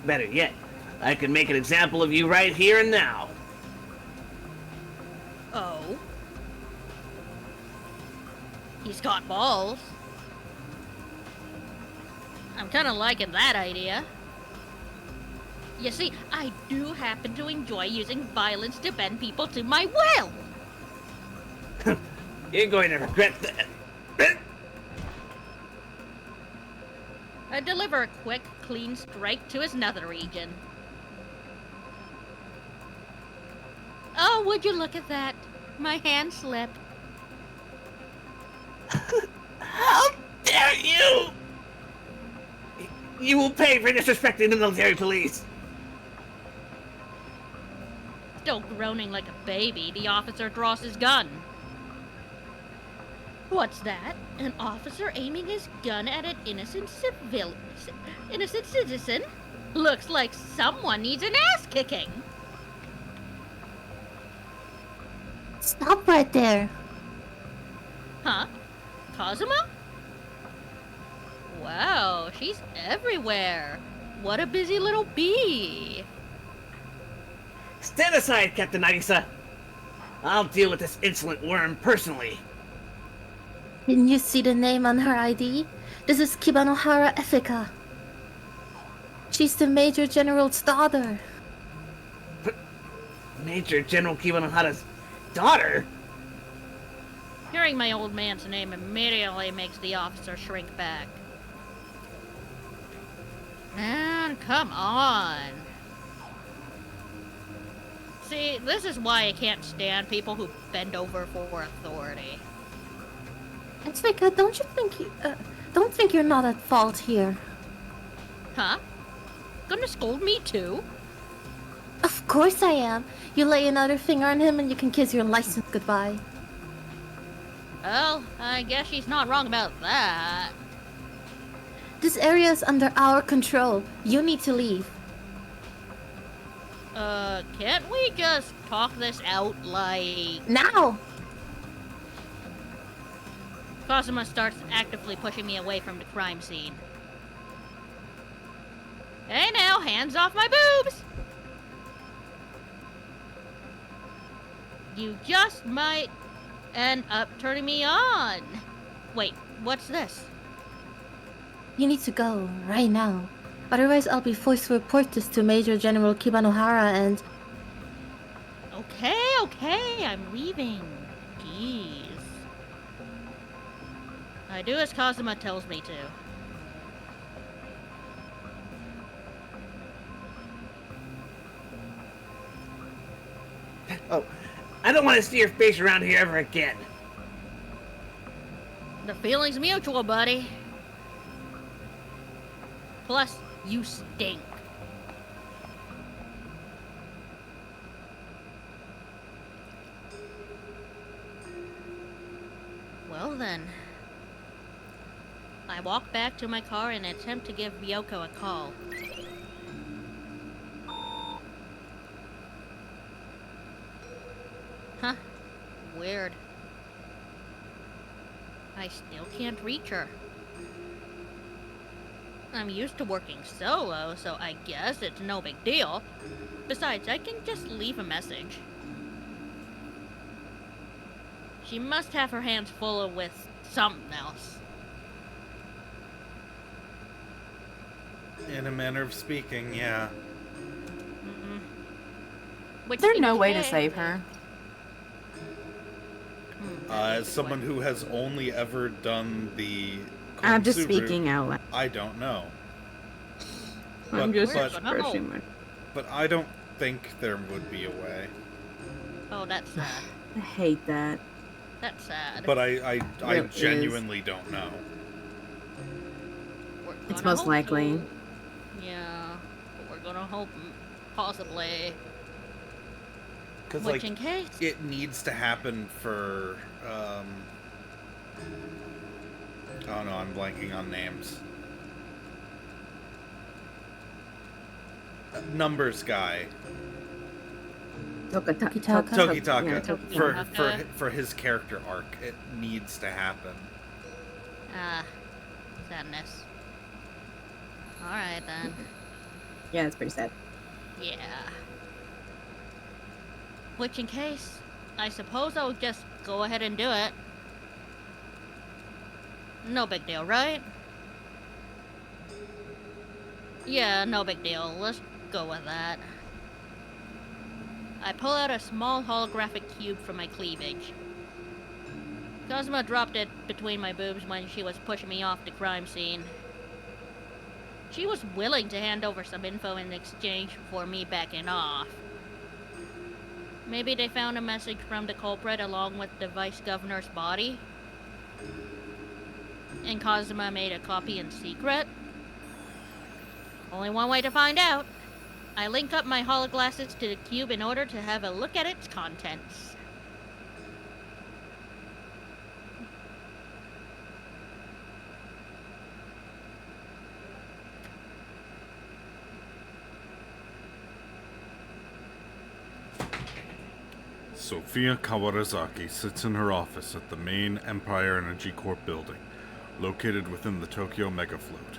Better yet, I can make an example of you right here and now. Oh? He's got balls. I'm kinda liking that idea. You see, I do happen to enjoy using violence to bend people to my will! You're going to regret that. I deliver a quick, clean strike to his nether region. Oh, would you look at that? My hand slipped. How dare you! You will pay for disrespecting the military police. Still groaning like a baby, the officer draws his gun. What's that? An officer aiming his gun at an innocent citizen? Looks like someone needs an ass kicking. Stop right there. Huh? Kazuma? Wow, she's everywhere. What a busy little bee. Stand aside, Captain Nagisa. I'll deal with this insolent worm personally. Didn't you see the name on her ID? This is Kibanohara Ethica. She's the Major General's daughter. Major General Kibanohara's daughter? Hearing my old man's name immediately makes the officer shrink back. Man, come on. See, this is why I can't stand people who bend over for authority. Ethica, don't think you're not at fault here. Huh? Gonna scold me too? Of course I am. You lay another finger on him and you can kiss your license goodbye. Well, I guess she's not wrong about that. This area is under our control. You need to leave. Can't we just talk this out, like... Now! Kazuma starts actively pushing me away from the crime scene. Hey now, hands off my boobs! You just might end up turning me on. Wait, what's this? You need to go, right now. Otherwise I'll be forced to report this to Major General Kibanohara and... Okay, I'm leaving. Jeez. I do as Kazuma tells me to. Oh, I don't want to see your face around here ever again. The feeling's mutual, buddy. Plus, you stink. Well then. I walk back to my car and attempt to give Ryoko a call. Huh. Weird. I still can't reach her. I'm used to working solo, so I guess it's no big deal. Besides, I can just leave a message. She must have her hands full with something else. In a manner of speaking, yeah. Is there no way to save her? As someone who has only ever done the I'm just Komatsu speaking route, out loud. I don't know. I'm just but, expressing my... but I don't think there would be a way. Oh, that's sad. I hate that. That's sad. But I It genuinely don't know. We're It's gonna most hope likely. so. Yeah, but we're gonna hope possibly. Because Which, in case, it needs to happen for oh no, I'm blanking on names. Numbers guy. Tokitaka. Tokitaka. Yeah, Tokitaka. For his character arc, it needs to happen. sadness. Alright then. Yeah, it's pretty sad. Yeah. Which, in case, I suppose I'll just go ahead and do it. No big deal, right? Yeah, no big deal. Let's go with that. I pull out a small holographic cube from my cleavage. Cosmo dropped it between my boobs when she was pushing me off the crime scene. She was willing to hand over some info in exchange for me backing off. Maybe they found a message from the culprit along with the vice governor's body? And Kazuma made a copy in secret? Only one way to find out. I link up my hologlasses to the cube in order to have a look at its contents. Sophia Kawarazaki sits in her office at the main Empire Energy Corp building, located within the Tokyo Megafloat,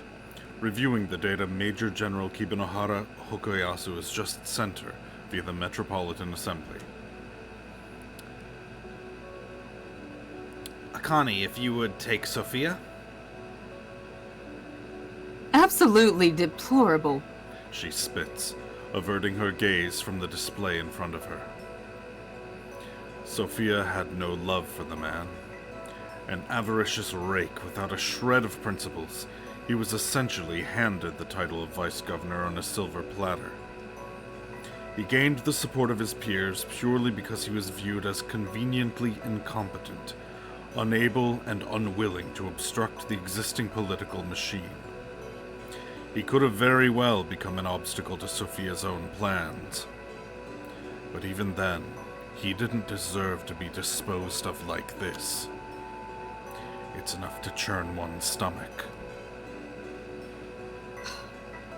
reviewing the data Major General Kibanohara Hokoyasu has just sent her via the Metropolitan Assembly. Akane, if you would take Sophia? Absolutely deplorable. She spits, averting her gaze from the display in front of her. Sophia had no love for the man. An avaricious rake without a shred of principles, he was essentially handed the title of vice governor on a silver platter. He gained the support of his peers purely because he was viewed as conveniently incompetent, unable and unwilling to obstruct the existing political machine. He could have very well become an obstacle to Sophia's own plans. But even then, he didn't deserve to be disposed of like this. It's enough to churn one's stomach.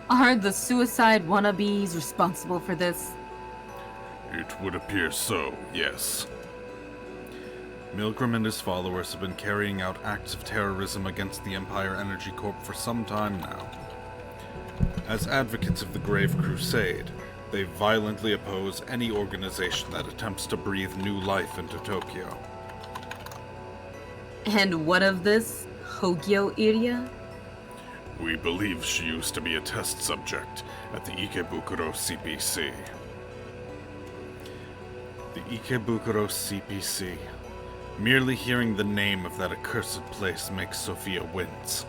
Are the suicide wannabes responsible for this? It would appear so, yes. Milgram and his followers have been carrying out acts of terrorism against the Empire Energy Corp for some time now. As advocates of the Grave Crusade, they violently oppose any organization that attempts to breathe new life into Tokyo. And what of this Hogyo Iria? We believe she used to be a test subject at the Ikebukuro CPC. The Ikebukuro CPC, Merely hearing the name of that accursed place makes Sophia wince.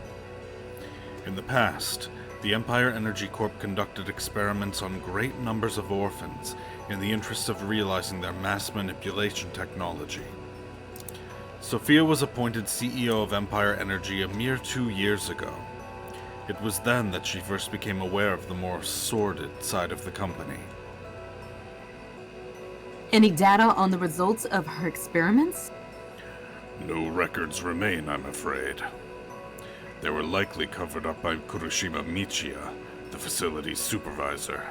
In the past, the Empire Energy Corp conducted experiments on great numbers of orphans in the interest of realizing their mass manipulation technology. Sophia was appointed CEO of Empire Energy a mere 2 years ago. It was then that she first became aware of the more sordid side of the company. Any data on the results of her experiments? No records remain, I'm afraid. They were likely covered up by Kuroshima Michiya, the facility's supervisor.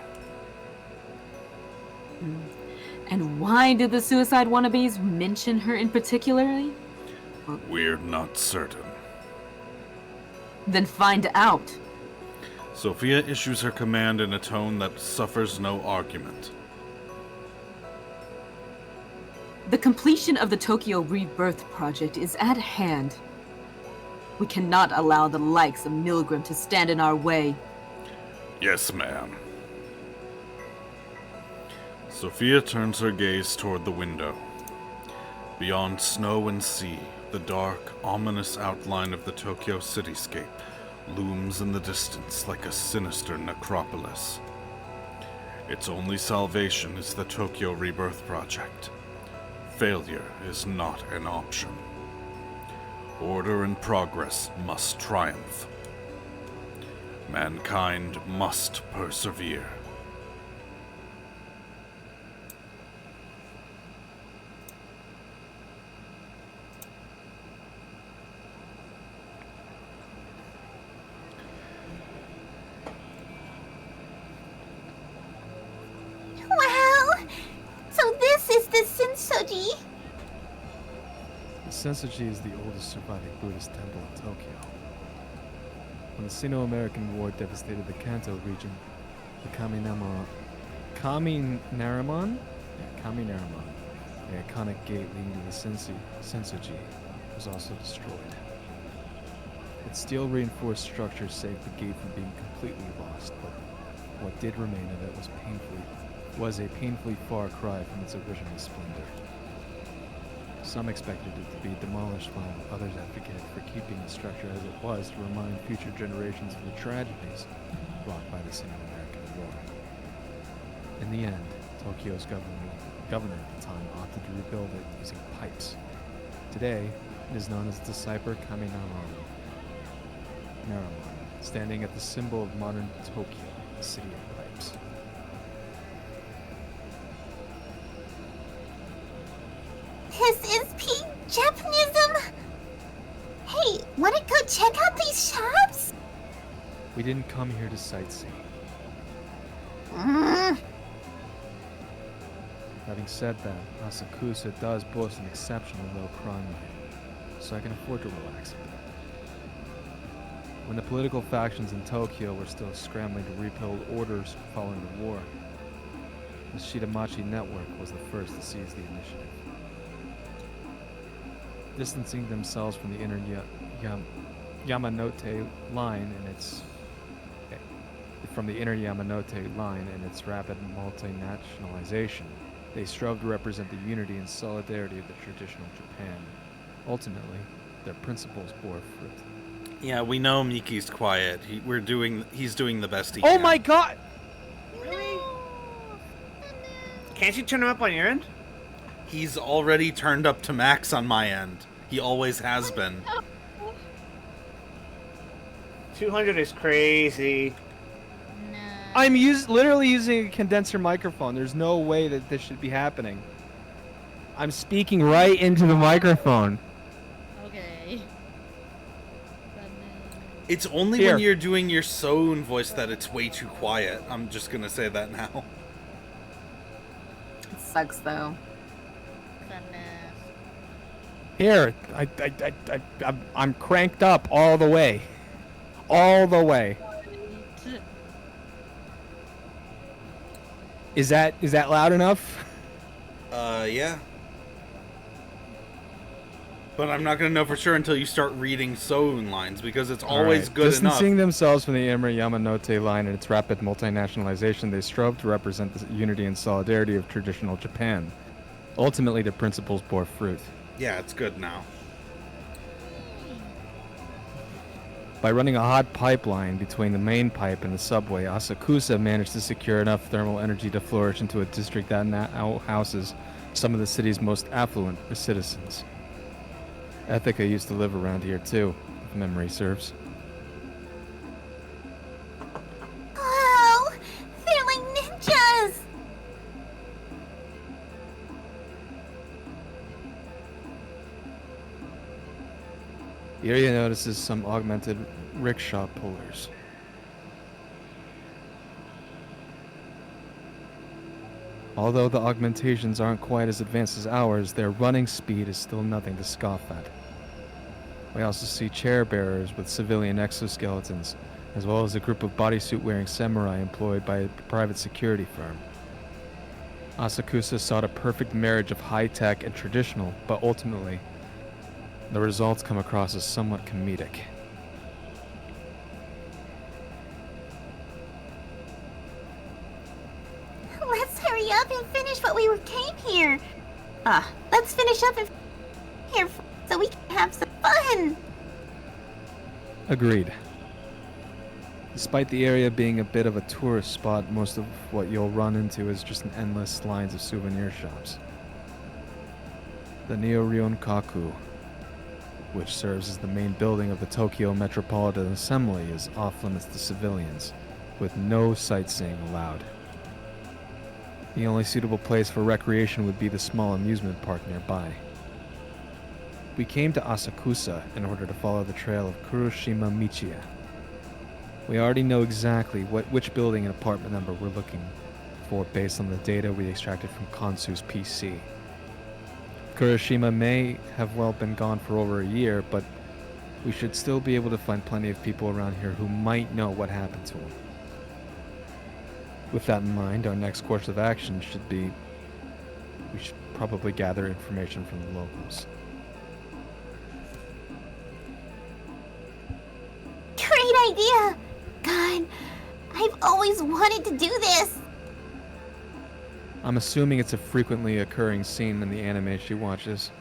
And why did the suicide wannabes mention her in particularly? We're not certain. Then find out. Sophia issues her command in a tone that suffers no argument. The completion of the Tokyo Rebirth Project is at hand. We cannot allow the likes of Milgram to stand in our way. Yes, ma'am. Sophia turns her gaze toward the window. Beyond snow and sea, the dark, ominous outline of the Tokyo cityscape looms in the distance like a sinister necropolis. Its only salvation is the Tokyo Rebirth Project. Failure is not an option. Order and progress must triumph. Mankind must persevere. Wow! So this is the Sensoji? The Sensoji is the oldest surviving Buddhist temple in Tokyo. When the Sino-American War devastated the Kanto region, the Kaminaramon, the iconic gate leading to the Sensoji, was also destroyed. Its steel-reinforced structure saved the gate from being completely lost, but what did remain of it was a painfully far cry from its original splendor. Some expected it to be demolished while others advocated for keeping the structure as it was to remind future generations of the tragedies wrought by the Sino-American War. In the end, Tokyo's governor at the time opted to rebuild it using pipes. Today, it is known as the Cyber Kaminaramon, standing at the symbol of modern Tokyo, the city of pipes. This is peak Japanism! Hey, wanna go check out these shops? We didn't come here to sightsee. Having said that, Asakusa does boast an exceptionally low crime rate, so I can afford to relax a bit. When the political factions in Tokyo were still scrambling to rebuild orders following the war, the Shitamachi network was the first to seize the initiative. Distancing themselves from the inner Yamanote line and its rapid multinationalization, they strove to represent the unity and solidarity of the traditional Japan. Ultimately, their principles bore fruit. Yeah, we know Miki's quiet. He's doing the best he can. Oh my god! Really? Can't you turn him up on your end? He's already turned up to max on my end. He always has been. 200 is crazy. No. I'm literally using a condenser microphone. There's no way that this should be happening. I'm speaking right into the microphone. Okay. It's only Here. when you're doing your So'un voice that it's way too quiet. I'm just gonna say that now. It sucks though. Here, I'm cranked up all the way. All the way. Is that loud enough? Yeah. But I'm not gonna know for sure until you start reading So'un lines, because it's always good enough. Distancing themselves from the Emery Yamanote line and its rapid multinationalization, they strove to represent the unity and solidarity of traditional Japan. Ultimately, their principles bore fruit. Yeah, it's good now. By running a hot pipeline between the main pipe and the subway, Asakusa managed to secure enough thermal energy to flourish into a district that now houses some of the city's most affluent citizens. Ethica used to live around here too, if memory serves. Wow! They're like ninjas! Iria notices some augmented rickshaw pullers. Although the augmentations aren't quite as advanced as ours, their running speed is still nothing to scoff at. We also see chair bearers with civilian exoskeletons, as well as a group of bodysuit-wearing samurai employed by a private security firm. Asakusa sought a perfect marriage of high-tech and traditional, but ultimately, the results come across as somewhat comedic. Let's hurry up and finish what we came here. Let's finish up and here so we can have some fun. Agreed. Despite the area being a bit of a tourist spot, most of what you'll run into is just an endless lines of souvenir shops. The Neo-Ryon-Kaku, which serves as the main building of the Tokyo Metropolitan Assembly, is off-limits to civilians, with no sightseeing allowed. The only suitable place for recreation would be the small amusement park nearby. We came to Asakusa in order to follow the trail of Kuroshima Michiya. We already know exactly which building and apartment number we're looking for based on the data we extracted from Konsu's PC. Kuroshima may have well been gone for over a year, but we should still be able to find plenty of people around here who might know what happened to him. With that in mind, our next course of action should be... we should probably gather information from the locals. Great idea! God, I've always wanted to do this. I'm assuming it's a frequently occurring scene in the anime she watches.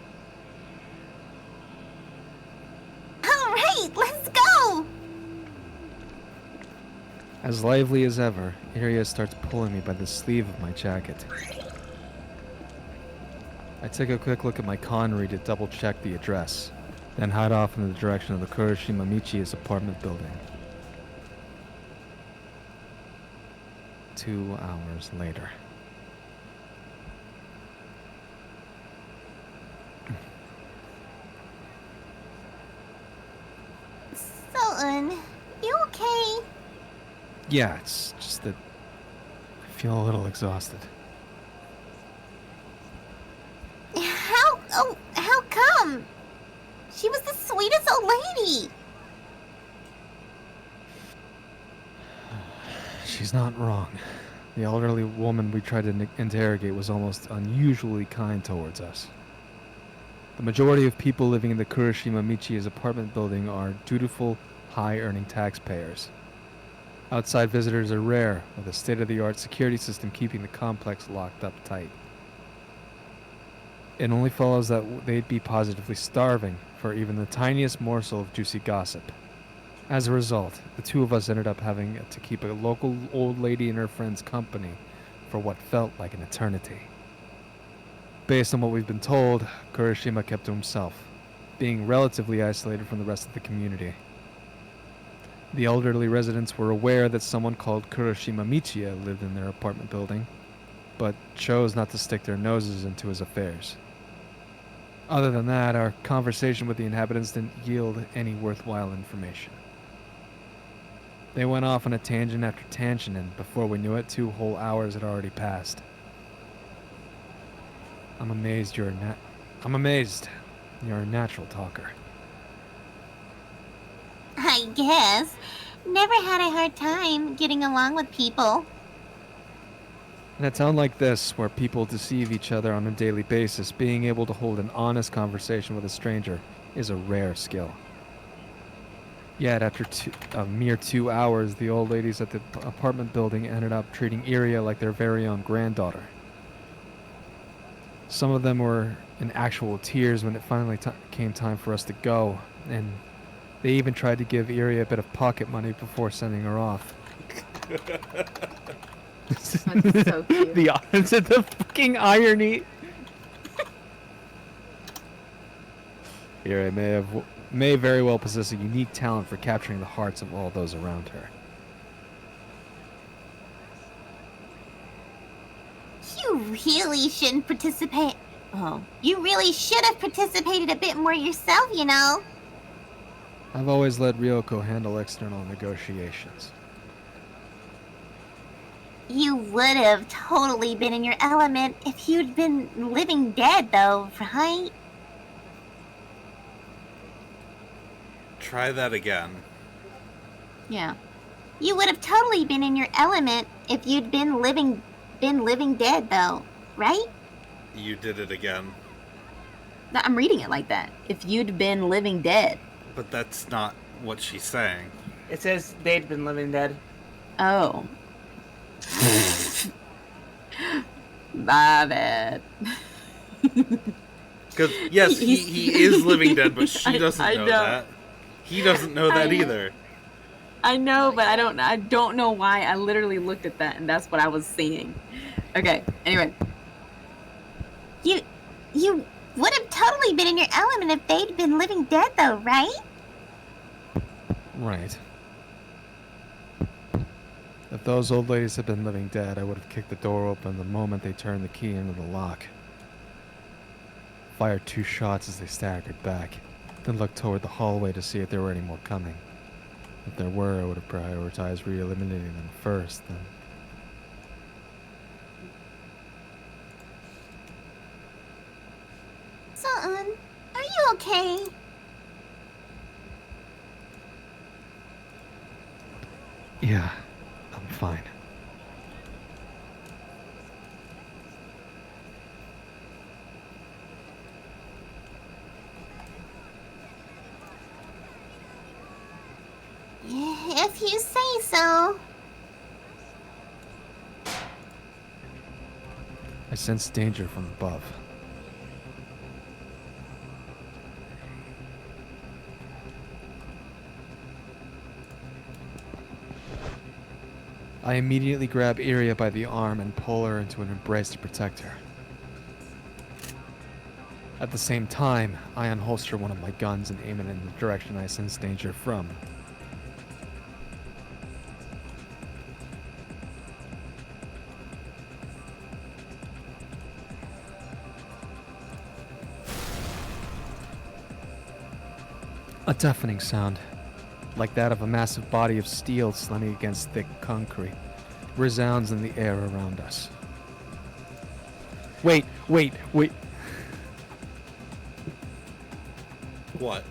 All right, let's go! As lively as ever, Iria starts pulling me by the sleeve of my jacket. I take a quick look at my Conry to double check the address, then head off in the direction of the Kuroshima Michiya's apartment building. 2 hours later. So'un, you okay? Yeah, it's just that I feel a little exhausted. How come? She was the sweetest old lady. She's not wrong. The elderly woman we tried to interrogate was almost unusually kind towards us. The majority of people living in the Kuroshima Michiya's apartment building are dutiful, high-earning taxpayers. Outside visitors are rare, with a state-of-the-art security system keeping the complex locked up tight. It only follows that they'd be positively starving for even the tiniest morsel of juicy gossip. As a result, the two of us ended up having to keep a local old lady and her friends company for what felt like an eternity. Based on what we've been told, Kuroshima kept to himself, being relatively isolated from the rest of the community. The elderly residents were aware that someone called Kuroshima Michiya lived in their apartment building, but chose not to stick their noses into his affairs. Other than that, our conversation with the inhabitants didn't yield any worthwhile information. They went off on a tangent after tangent, and before we knew it, 2 whole hours had already passed. I'm amazed you're a natural talker. I guess. Never had a hard time getting along with people. In a town like this, where people deceive each other on a daily basis, being able to hold an honest conversation with a stranger is a rare skill. Yet, after a mere 2 hours, the old ladies at the apartment building ended up treating Iria like their very own granddaughter. Some of them were in actual tears when it finally came time for us to go, and they even tried to give Iria a bit of pocket money before sending her off. That's so cute. the fucking irony. Iria may very well possess a unique talent for capturing the hearts of all those around her. You really shouldn't participate. Oh, you really should have participated a bit more yourself, you know. I've always let Ryoko handle external negotiations. You would have totally been in your element if you'd been living dead, though, right? Try that again. Yeah. You would have totally been in your element if you'd been living dead, though, right? You did it again. No, I'm reading it like that. If you'd been living dead. But that's not what she's saying. It says they'd been living dead. Oh. My bad. Because, yes, he is living dead, but she doesn't know that. He doesn't know that either. I know, but I don't know why. I literally looked at that, and that's what I was seeing. Okay, anyway. You would have totally been in your element if they'd been living dead, though, right? Right. If those old ladies had been living dead, I would have kicked the door open the moment they turned the key into the lock. Fired 2 shots as they staggered back, then looked toward the hallway to see if there were any more coming. If there were, I would have prioritized re-eliminating them first, then... So'un, are you okay? Yeah, I'm fine. Yeah, if you say so. I sense danger from above. I immediately grab Iria by the arm and pull her into an embrace to protect her. At the same time, I unholster one of my guns and aim it in the direction I sense danger from. A deafening sound, like that of a massive body of steel slamming against thick concrete, resounds in the air around us. Wait. What?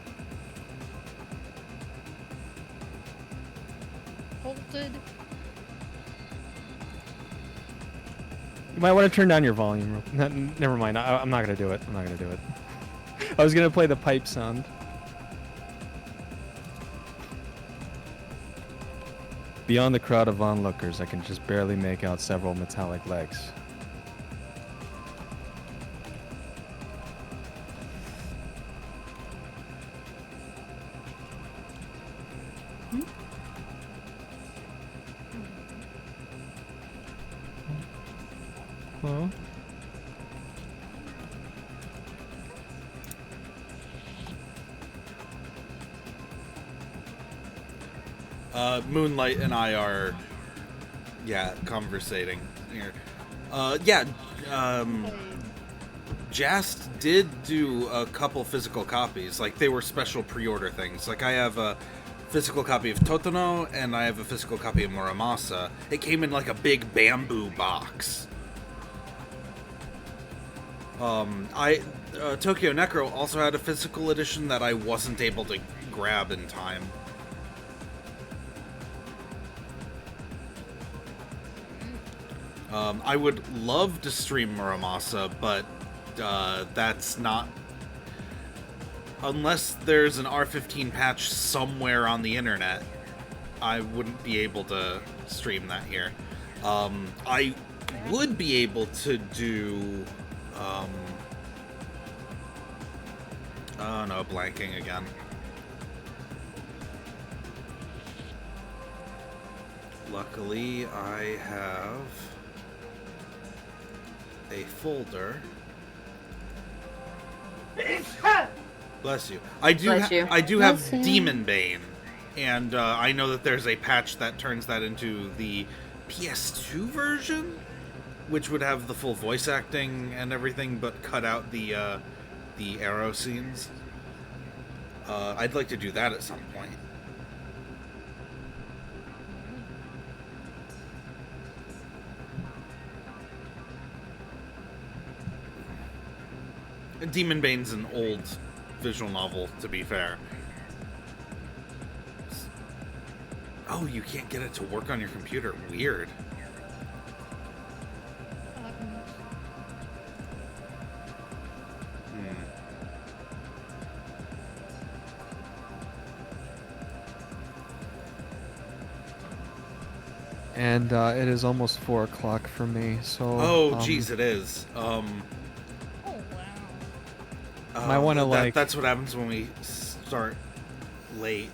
Halted. You might want to turn down your volume. Never mind. I'm not going to do it. I was going to play the pipe sound. Beyond the crowd of onlookers, I can just barely make out several metallic legs. Huh? Moonlight and I are, conversating here. Jast did do a couple physical copies. Like, they were special pre-order things. Like, I have a physical copy of Totono, and I have a physical copy of Muramasa. It came in, like, a big bamboo box. Tokyo Necro also had a physical edition that I wasn't able to grab in time. I would love to stream Muramasa, but that's not... Unless there's an R15 patch somewhere on the internet, I wouldn't be able to stream that here. I would be able to do blanking again. Luckily, I have a folder. Bless you. I do. Bless you. I do have Bless you. Demon Bane, and I know that there's a patch that turns that into the PS2 version, which would have the full voice acting and everything, but cut out the arrow scenes. I'd like to do that at some point. Demon Bane's an old visual novel, to be fair. Oh, you can't get it to work on your computer. Weird. And it is almost 4 o'clock for me, so... Oh, jeez, it is. Might wanna, like... That's what happens when we start late.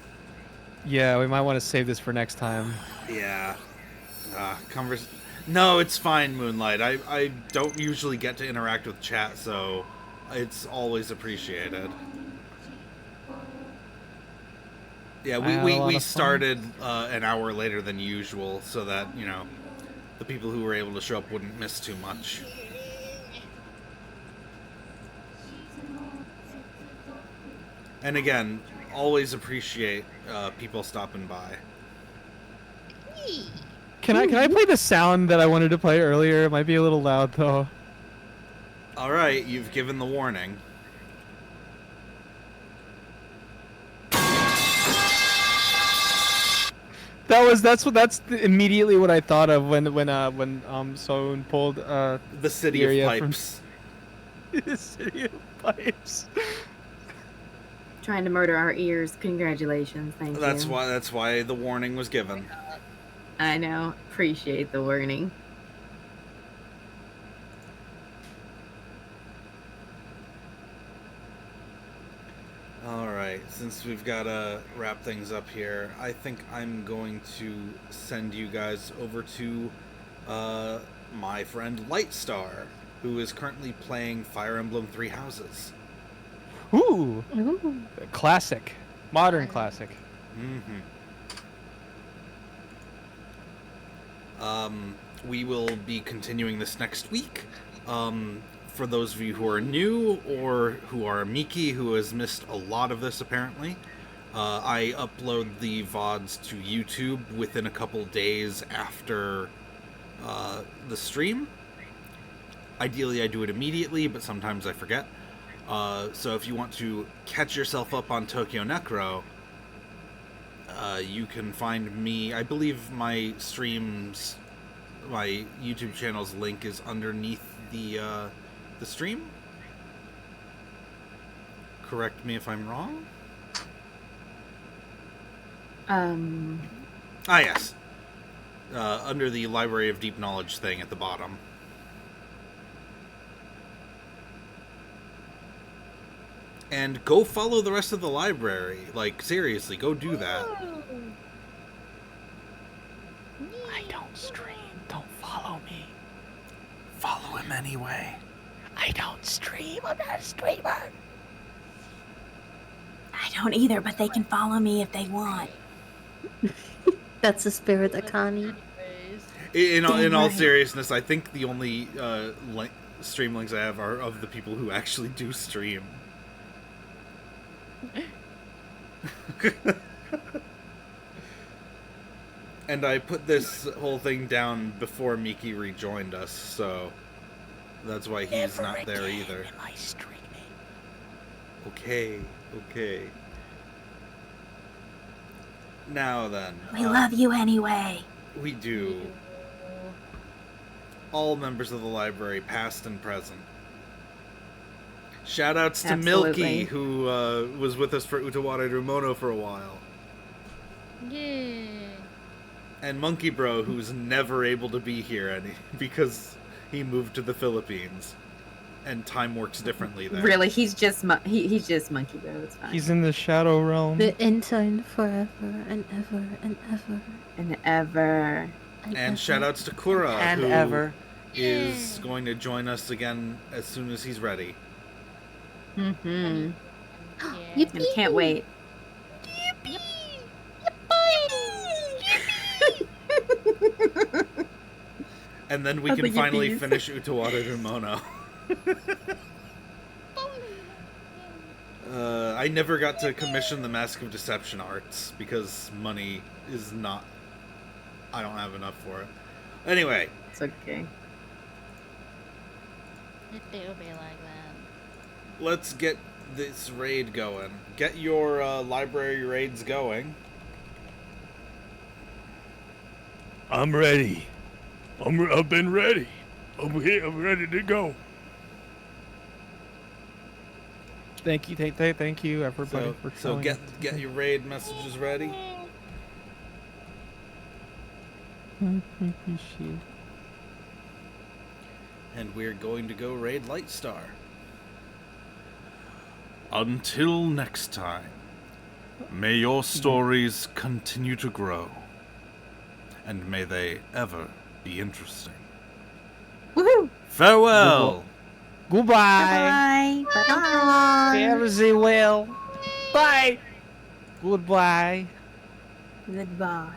Yeah, we might want to save this for next time. Yeah. No, it's fine, Moonlight. I don't usually get to interact with chat, so it's always appreciated. Yeah, we started an hour later than usual, so that, you know, the people who were able to show up wouldn't miss too much. And again, always appreciate people stopping by. Can I play the sound that I wanted to play earlier? It might be a little loud though. All right, you've given the warning. That's immediately what I thought of when So'un pulled The City of Iria Pipes. the City of Pipes. Trying to murder our ears. Congratulations. Thank you. That's why the warning was given. I know. Appreciate the warning. Alright, since we've got to wrap things up here, I think I'm going to send you guys over to my friend Lightstar, who is currently playing Fire Emblem Three Houses. Ooh. Classic. Modern classic. We will be continuing this next week. For those of you who are new or who are Miki, who has missed a lot of this apparently, I upload the VODs to YouTube within a couple days after the stream. Ideally, I do it immediately, but sometimes I forget. So if you want to catch yourself up on Tokyo Necro, you can find me. I believe my YouTube channel's link is underneath the stream. Correct me if I'm wrong. Yes. Under the Library of Deep Knowledge thing at the bottom. And go follow the rest of the library. Like, seriously, go do that. I don't stream. Don't follow me. Follow him anyway. I don't stream. I'm not a streamer. I don't either, but they can follow me if they want. That's the spirit, Akani. In all seriousness, I think the only stream links I have are of the people who actually do stream. And I put this whole thing down before Miki rejoined us, so that's why he's not there either. Am I streaming? Okay. Now then. We love you anyway. We do. All members of the library, past and present. Shoutouts to Absolutely. Milky, who was with us for Utawara Rumono for a while. Yay. And Monkey Bro, who's never able to be here because he moved to the Philippines. and time works differently there. Really, he's just he's just Monkey Bear. That's fine. He's in the shadow realm. The intern forever and ever and ever And ever. And shout outs to Kura, And who ever. is going to join us again as soon as he's ready. Mm-hmm. Yippee! And can't wait. And then we Oh, can the finally yippies. finish Utawada Rumono. I never got to commission the Mask of Deception arts because money is not... I don't have enough for it. Anyway, It's okay. It do be like that. let's get this raid going. Get your library raids going. I'm ready. I've been ready. I'm here. I'm ready to go. Thank you, thank you, everybody, for So showing up. get your raid messages ready. And we're going to go raid Lightstar. Until next time, may your stories continue to grow, and may they ever be interesting. Woohoo! Farewell! Goodbye. Bye. Bye. Fare thee well. Bye. Goodbye. Goodbye.